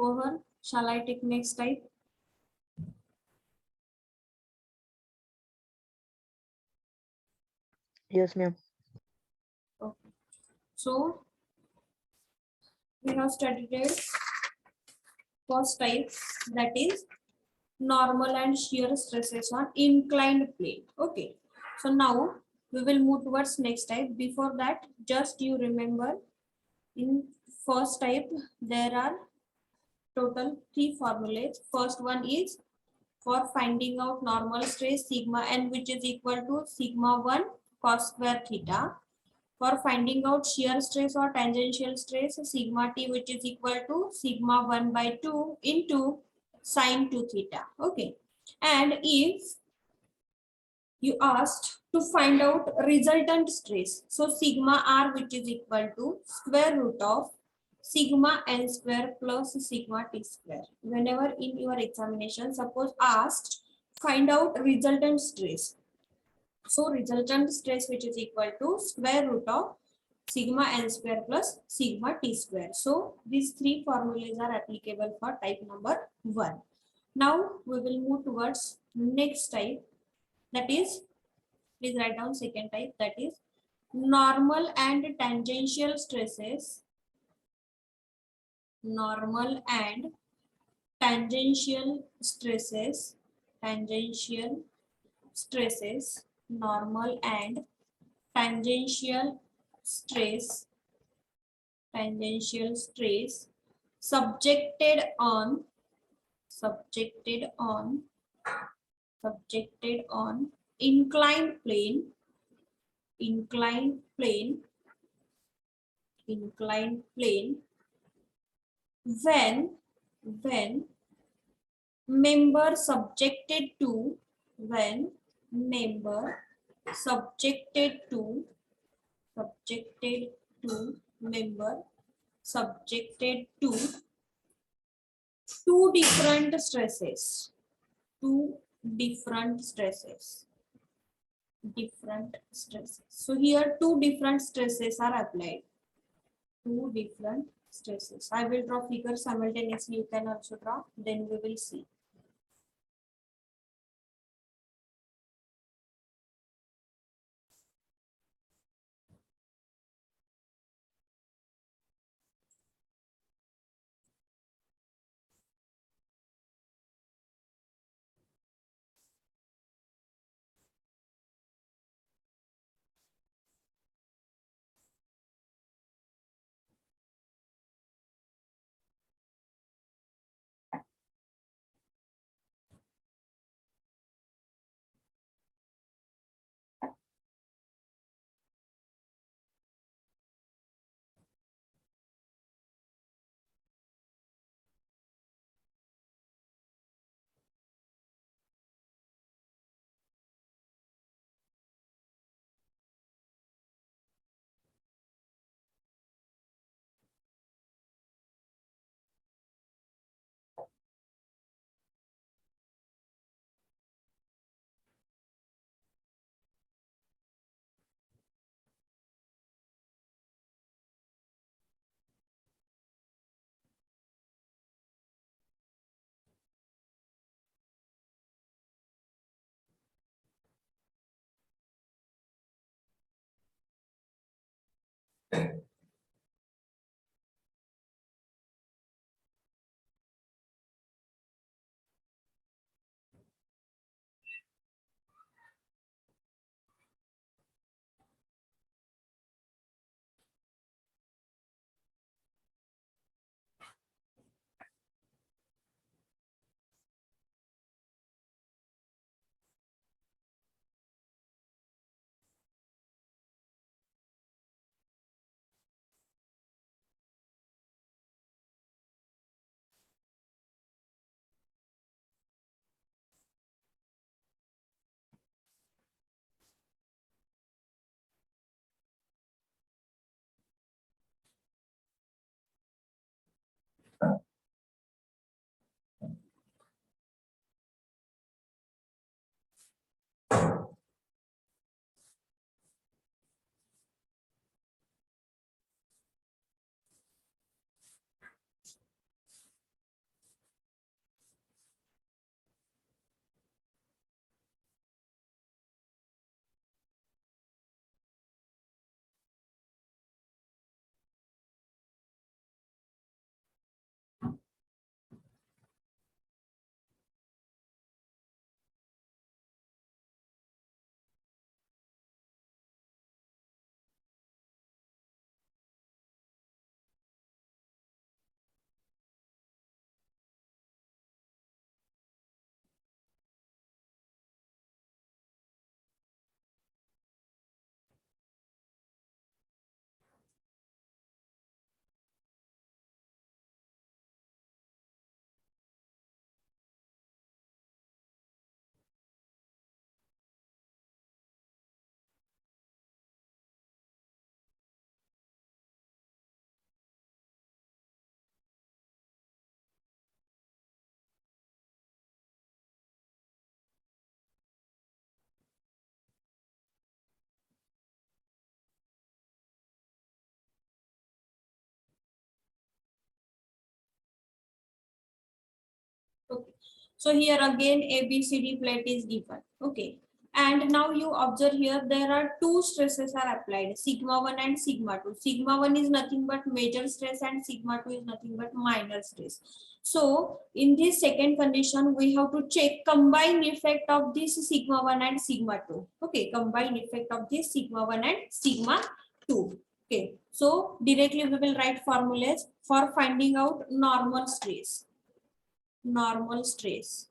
Kohar, shall I take next type? Yes, ma'am. Okay. So we have studied first type, that is normal and shear stresses on inclined plane. Okay. So now we will move towards next type. Before that, just you remember in first type there are total 3 formulas. First one is for finding out normal stress sigma n, which is equal to sigma 1 cos square theta. For finding out shear stress or tangential stress, sigma t, which is equal to sigma 1 by 2 into sine 2 theta. Okay. And if you asked to find out resultant stress, so sigma r, which is equal to square root of sigma n square plus sigma t square. Whenever in your examination, suppose asked find out resultant stress, so resultant stress, which is equal to square root of sigma n square plus sigma t square. So these three formulas are applicable for type number 1. Now we will move towards next type, that is, please write down second type, that is normal and tangential stresses. Normal and tangential stresses. Tangential stresses. Normal and tangential stress. Tangential stress subjected on inclined plane, inclined plane, inclined plane when member subjected to, when member subjected to member subjected to two different stresses, two different stresses, different stresses. So here two different stresses are applied, two different stresses. I will draw figures simultaneously, you can also draw, then we will see. Okay. So here again ABCD plate is given. Okay. And now you observe here there are two stresses are applied, sigma 1 and sigma 2. Sigma 1 is nothing but major stress and sigma 2 is nothing but minor stress. So in this second condition we have to check combined effect of this sigma 1 and sigma 2. Okay, combined effect of this sigma 1 and sigma 2. Okay, so directly we will write formulas for finding out normal stress. Normal stress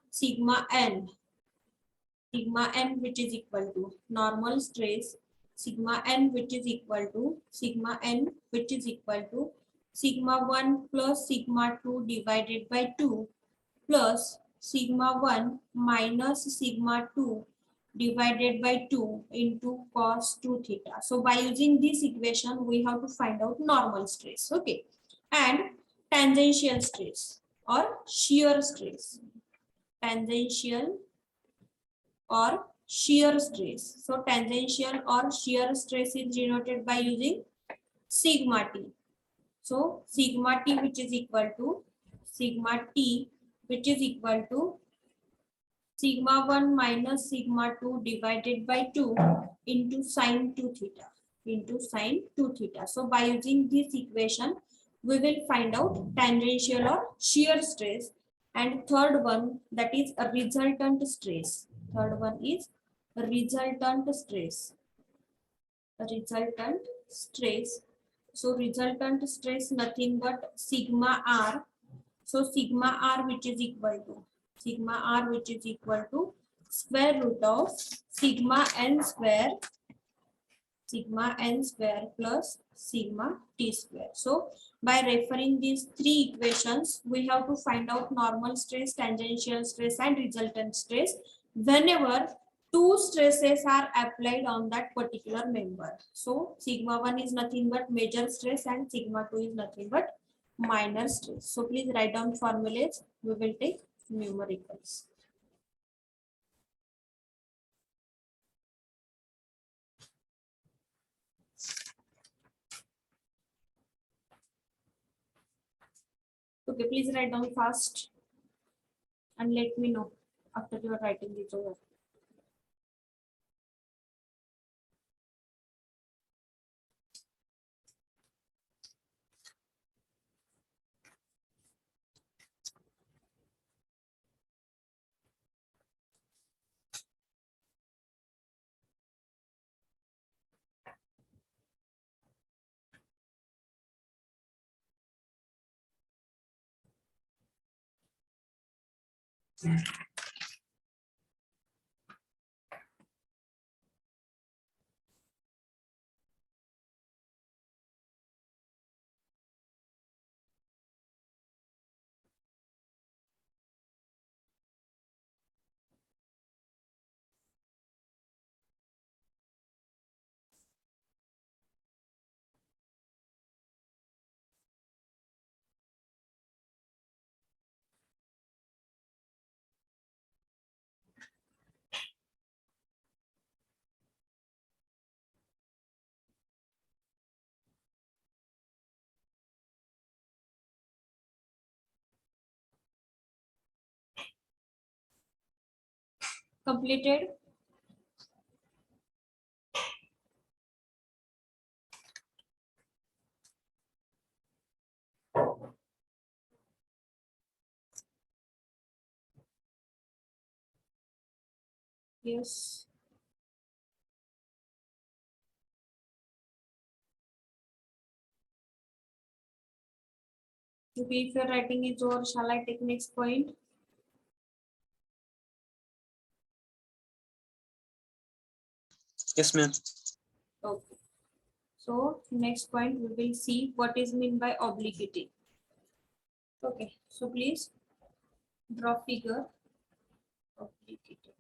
sigma n which is equal to normal stress sigma n which is equal to sigma 1 plus sigma 2 divided by 2 plus sigma 1 minus sigma 2 divided by 2 into cos 2 theta. So by using this equation we have to find out normal stress. Okay, and tangential stress or shear stress. Tangential or shear stress. So tangential or shear stress is denoted by using sigma t. So sigma t which is equal to sigma t which is equal to sigma 1 minus sigma 2 divided by 2 into sine 2 theta So by using this equation we will find out tangential or shear stress, and third one that is a resultant stress. Third one is resultant stress. Resultant stress. So resultant stress nothing but sigma r. So sigma r which is equal to square root of sigma n square plus sigma t square. So by referring these three equations, we have to find out normal stress, tangential stress, and resultant stress whenever two stresses are applied on that particular member. So sigma 1 is nothing but major stress and sigma 2 is nothing but minor stress. So please write down formulas. We will take numericals. Okay, please write down fast and let me know after you are writing it over. Completed. Yes. Okay, if your writing is over, shall I take next point? Yes, ma'am. Okay. So next point we will see what is meant by obliquity. Okay. So please draw figure obliquity.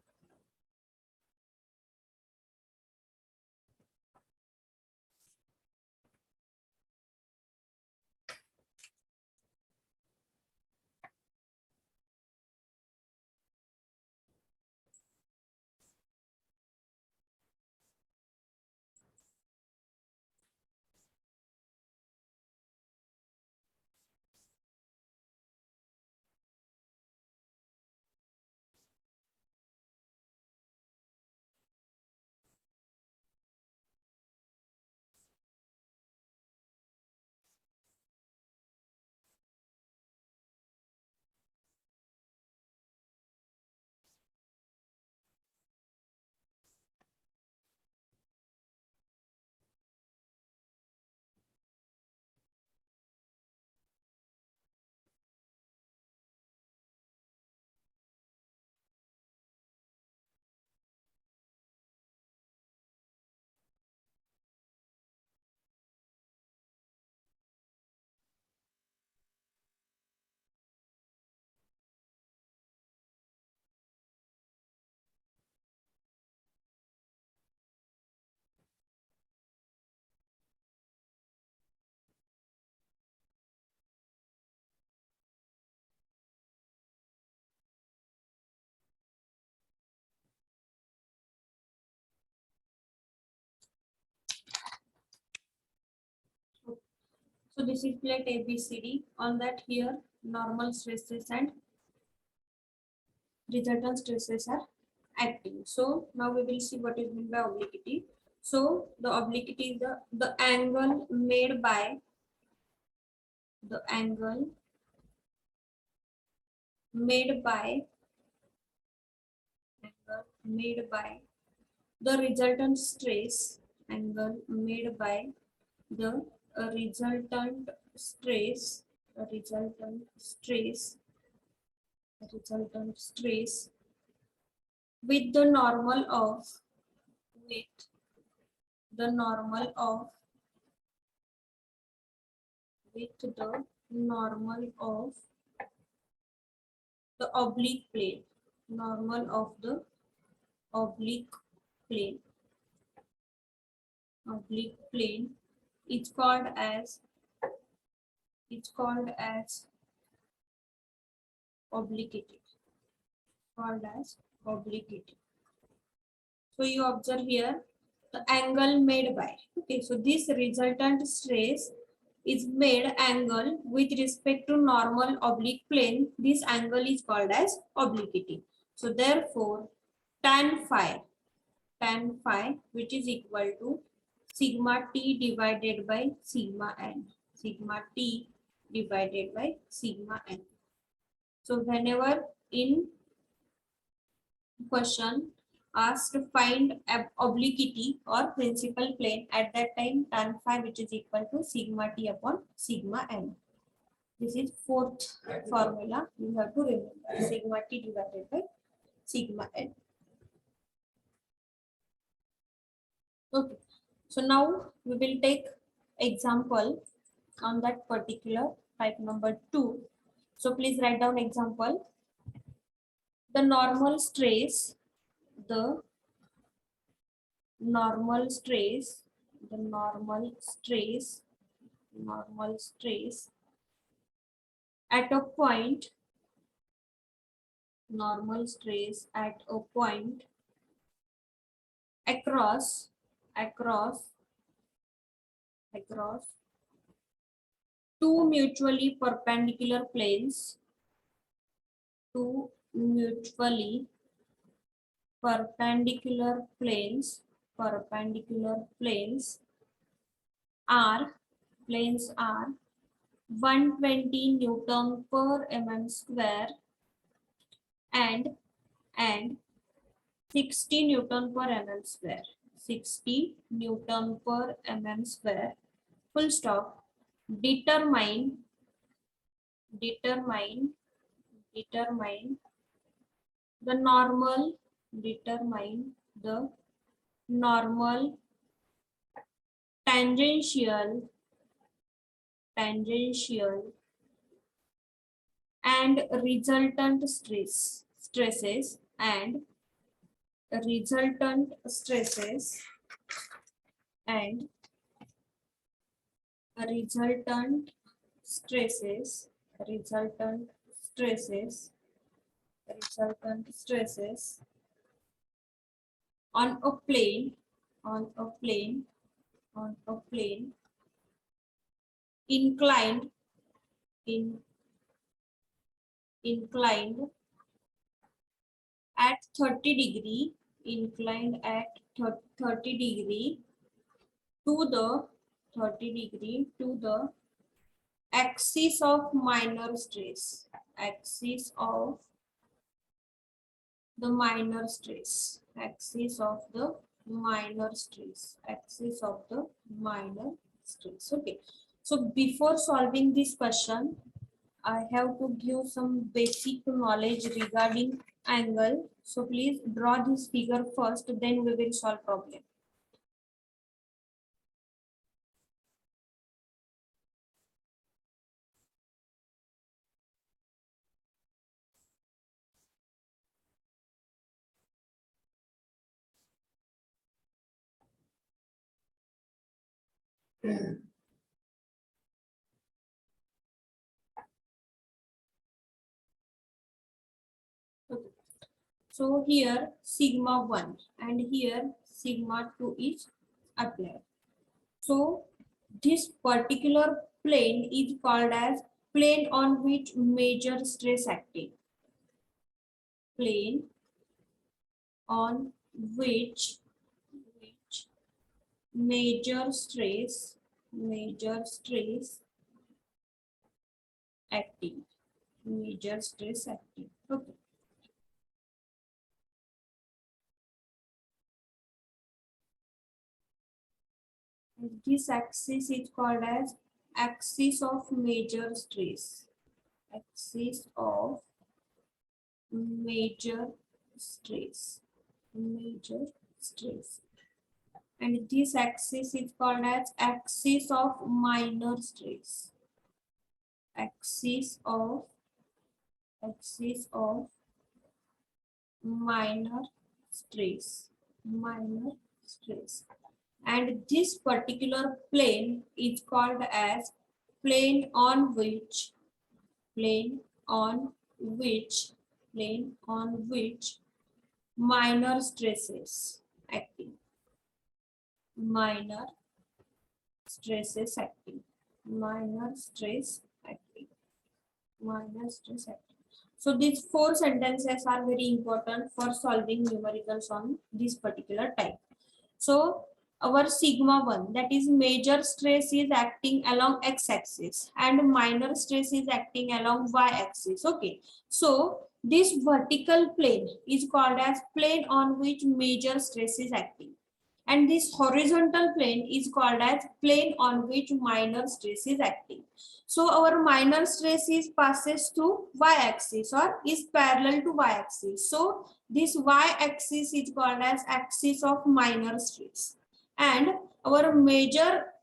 So this is plate ABCD. On that here normal stresses and resultant stresses are acting. So now we will see what is meant by obliquity. So the obliquity is the angle made by the angle made by the resultant stress, angle made by the resultant stress, resultant stress, resultant stress with the normal of, with the normal of, with the normal of the oblique plane, normal of the oblique plane, oblique plane is called as, obliquity, called as obliquity. So you observe here the angle made by, okay, so this resultant stress is made angle with respect to normal oblique plane. This angle is called as obliquity. So therefore tan phi which is equal to sigma t divided by sigma n, sigma t divided by sigma n. So whenever in question asked to find obliquity or principal plane, at that time tan phi which is equal to sigma t upon sigma n. This is fourth formula you have to remember, sigma t divided by sigma n. Okay, so now we will take example on that particular type number 2. So please write down example. The normal stress, the normal stress at a point, normal stress at a point across two mutually perpendicular planes, two mutually perpendicular planes are 120 Newton per mm square and 60 Newton per mm square, 60 Newton per mm square, full stop. Determine the normal, tangential and resultant stresses and resultant stresses on a plane inclined at 30 degree, inclined at 30 degree to the axis of minor stress, axis of the minor stress, okay. So before solving this question, I have to give some basic knowledge regarding angle. So please draw this figure first, then we will solve problem. Okay. So here sigma 1 and here sigma 2 is applied. So this particular plane is called as plane on which major stress acting. Plane on which major stress acting. Major stress acting. Okay. This axis is called as axis of major stress. Axis of major stress. Major stress. And this axis is called as axis of minor stress. Axis of minor stress. Minor stress. And this particular plane is called as plane on which minor stresses acting. Minor stresses acting. Minor stress acting. Minor stress acting. So these 4 sentences are very important for solving numericals on this particular type. So our sigma 1, that is major stress, is acting along x-axis and minor stress is acting along y-axis. Okay, so this vertical plane is called as plane on which major stress is acting, and this horizontal plane is called as plane on which minor stress is acting. So our minor stress is passes through y-axis or is parallel to y-axis. So this y-axis is called as axis of minor stress, and our major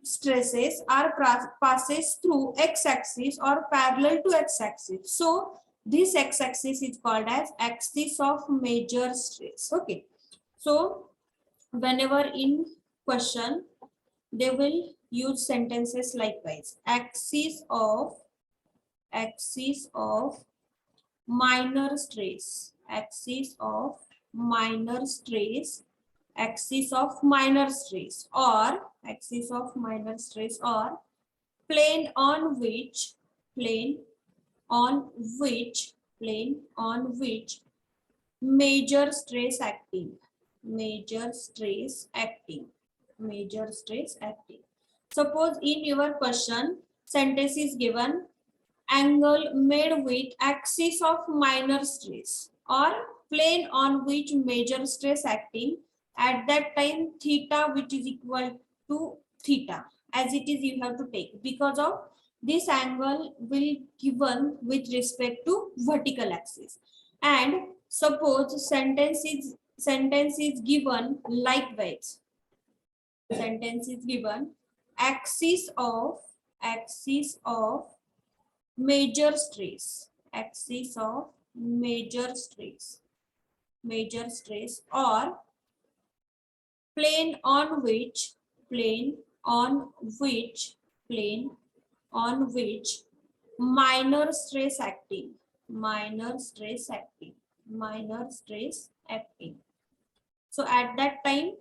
stresses are passes through x-axis or parallel to x-axis. So this x-axis is called as axis of major stress. Okay, so whenever in question they will use sentences likewise. Axis of minor stress. Axis of minor stress. Axis of minor stress, or axis of minor stress, or plane on which major stress acting. Major stress acting. Major stress acting. Suppose in your question sentence is given angle made with axis of minor stress or plane on which major stress acting, at that time theta which is equal to theta, as it is you have to take, because of this angle will given with respect to vertical axis. And suppose sentence is given likewise. Sentence is given axis of major stress. Axis of major stress. Major stress, or plane on which minor stress acting. Minor stress acting. Minor stress acting. So at that time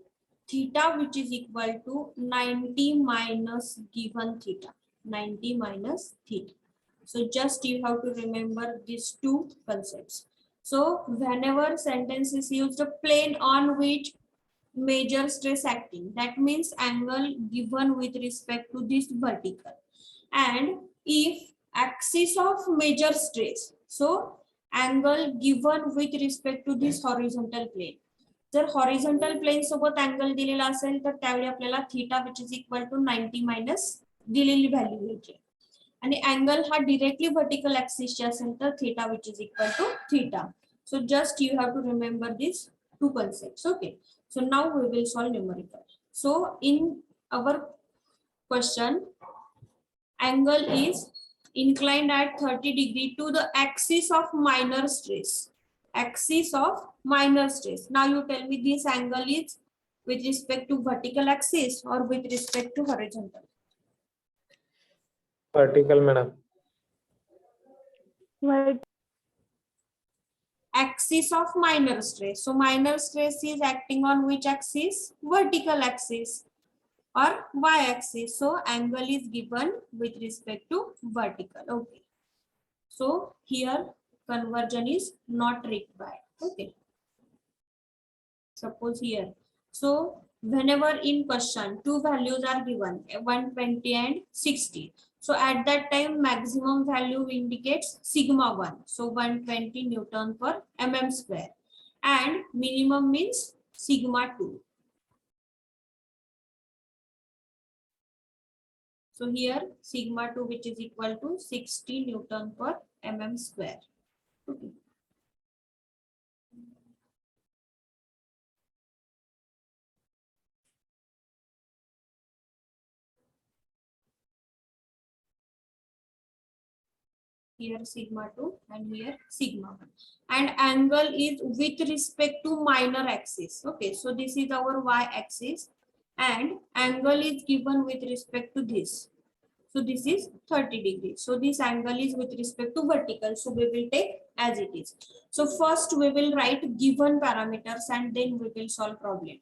theta which is equal to 90 minus given theta. 90 minus theta. So just you have to remember these 2 concepts. So whenever sentence is used a plane on which major stress acting, that means angle given with respect to this vertical. And if axis of major stress, so angle given with respect to this horizontal plane. जर horizontal plane सोबत angle दिलेला असेल तर त्यावेळी आपल्याला theta which is equal to 90 minus दिलेली value घ्यायची, आणि अँगल हा डायरेक्टली व्हर्टिकल ऍक्सिसचे असेल तर theta which is equal to theta. So just you have to remember these 2 concepts. Okay, so now we will solve numerical. So in our question angle is inclined at 30 degree to the axis of minor stress. Axis of minor stress. Now you tell me this angle is with respect to vertical axis or with respect to horizontal? Vertical, madam. Axis of minor stress. So minor stress is acting on which axis? Vertical axis. or y-axis. So angle is given with respect to vertical. Okay. So here conversion is not required. Okay. Suppose here. So whenever in question two values are given 120 and 60. So at that time maximum value indicates sigma 1. So 120 Newton per mm square. And minimum means sigma 2. So here sigma 2 which is equal to 60 Newton per mm square. Okay. Here sigma 2 and here sigma 1. And angle is with respect to minor axis. Okay, so this is our y-axis and angle is given with respect to this. So this is 30 degrees. So this angle is with respect to vertical. So we will take as it is. So first we will write given parameters and then we will solve problem.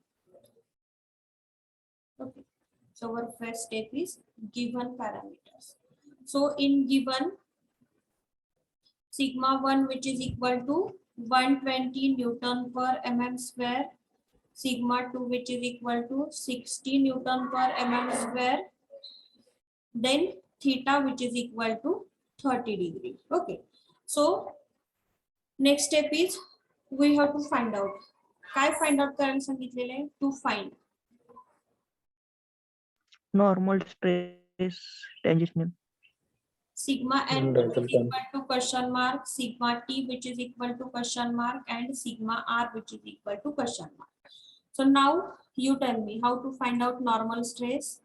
Okay. So our first step is given parameters. So in given sigma 1 which is equal to 120 Newton per mm square, sigma 2 which is equal to 60 Newton per mm square, then theta which is equal to 30 degree. Okay. So next step is we have to find out. काय find out करायला सांगितलेले आहे? To find Normal stress tangential. sigma n which is equal to question mark, sigma t which is equal to question mark, and sigma r which is equal to question mark. So now you tell me how to find out normal stress.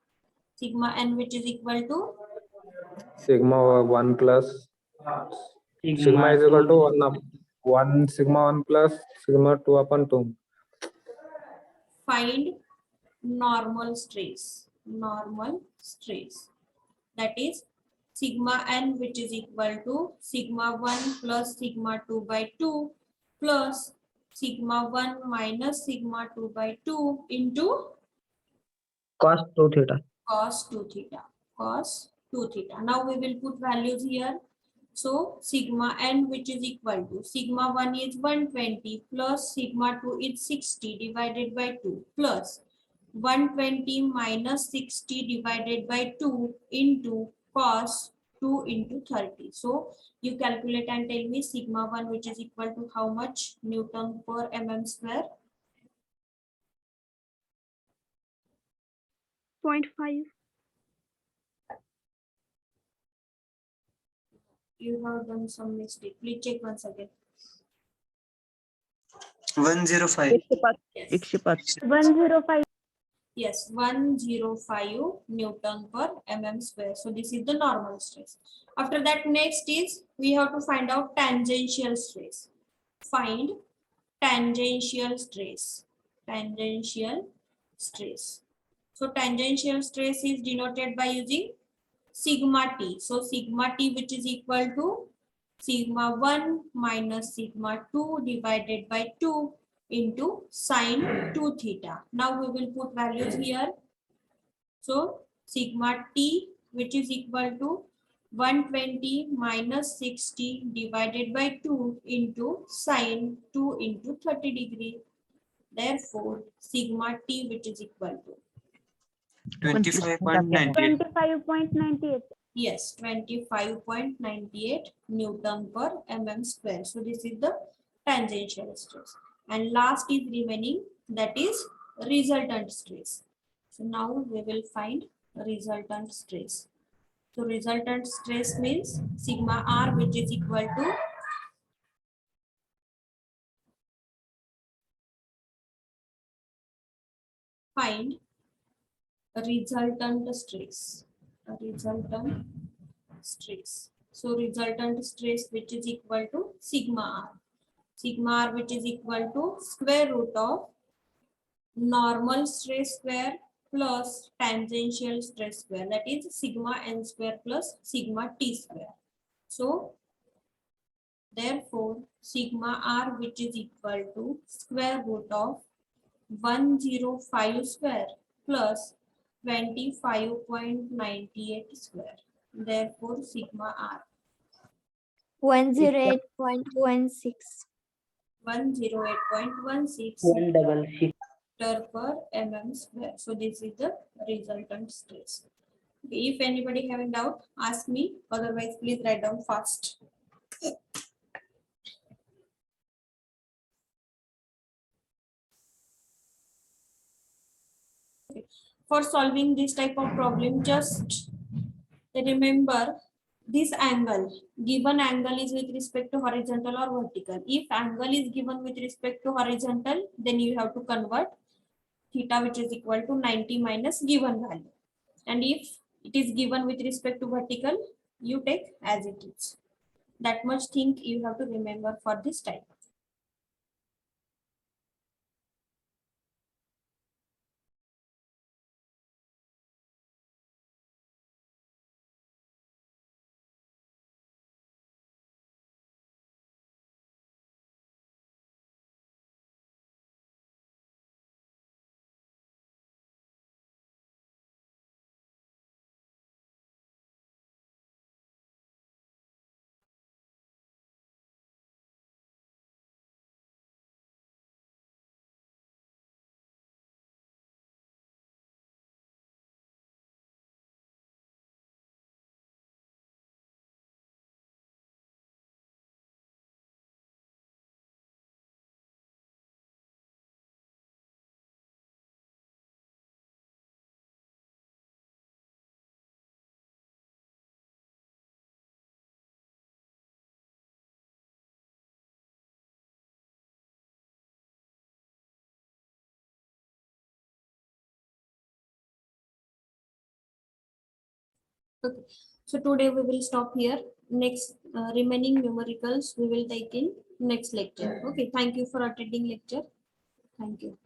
Sigma n which is equal to sigma 1 plus sigma is equal to 1 sigma 1 plus sigma 2 upon 2. find normal stress. Normal stress. That is sigma n which is equal to sigma 1 plus sigma 2 by 2 plus sigma 1 minus sigma 2 by 2 into cos 2 theta. cos 2 theta. Cos 2 theta. Now we will put values here. So sigma n which is equal to sigma 1 is 120 plus sigma 2 is 60 divided by 2 plus 120 minus 60 divided by 2 into cos 2 into 30. So you calculate and tell me sigma 1 which is equal to how much Newton per mm square. 0.5. You have done some mistake. Please check once again. 105. 105. Yes. 105. Yes, 105 Newton per mm square. So this is the normal stress. After that, next is we have to find out tangential stress. Find tangential stress. Tangential stress. So tangential stress is denoted by using sigma t. So sigma t which is equal to sigma 1 minus sigma 2 divided by 2 into sine 2 theta. Now we will put values here. So sigma t which is equal to 120 minus 60 divided by 2 into sine 2 into 30 degree. Therefore, sigma t which is equal to 25.98. 25.98. yes 25.98 Newton per mm square. So this is the tangential stress. And last is remaining, that is resultant stress. So now we will find resultant stress. So resultant stress means sigma r which is equal to find resultant stress. Resultant stress. So resultant stress which is equal to sigma r. Sigma r which is equal to square root of normal stress square plus tangential stress square, that is sigma n square plus sigma t square. So therefore sigma r which is equal to square root of 105 square plus 25.98 square. Therefore, sigma R 108.16. 108.16 166. per mm square. So this is the resultant stress. Okay, if anybody having doubt, ask me. Otherwise, please write down fast. For solving this type of problem, just remember this angle. Given angle is with respect to horizontal or vertical. If angle is given with respect to horizontal, then you have to convert theta, which is equal to 90 minus given value. And if it is given with respect to vertical, you take as it is. That much thing you have to remember for this type. Okay. So today we will stop here. Next remaining numericals we will take in next lecture. Okay. Thank you for attending lecture. Thank you.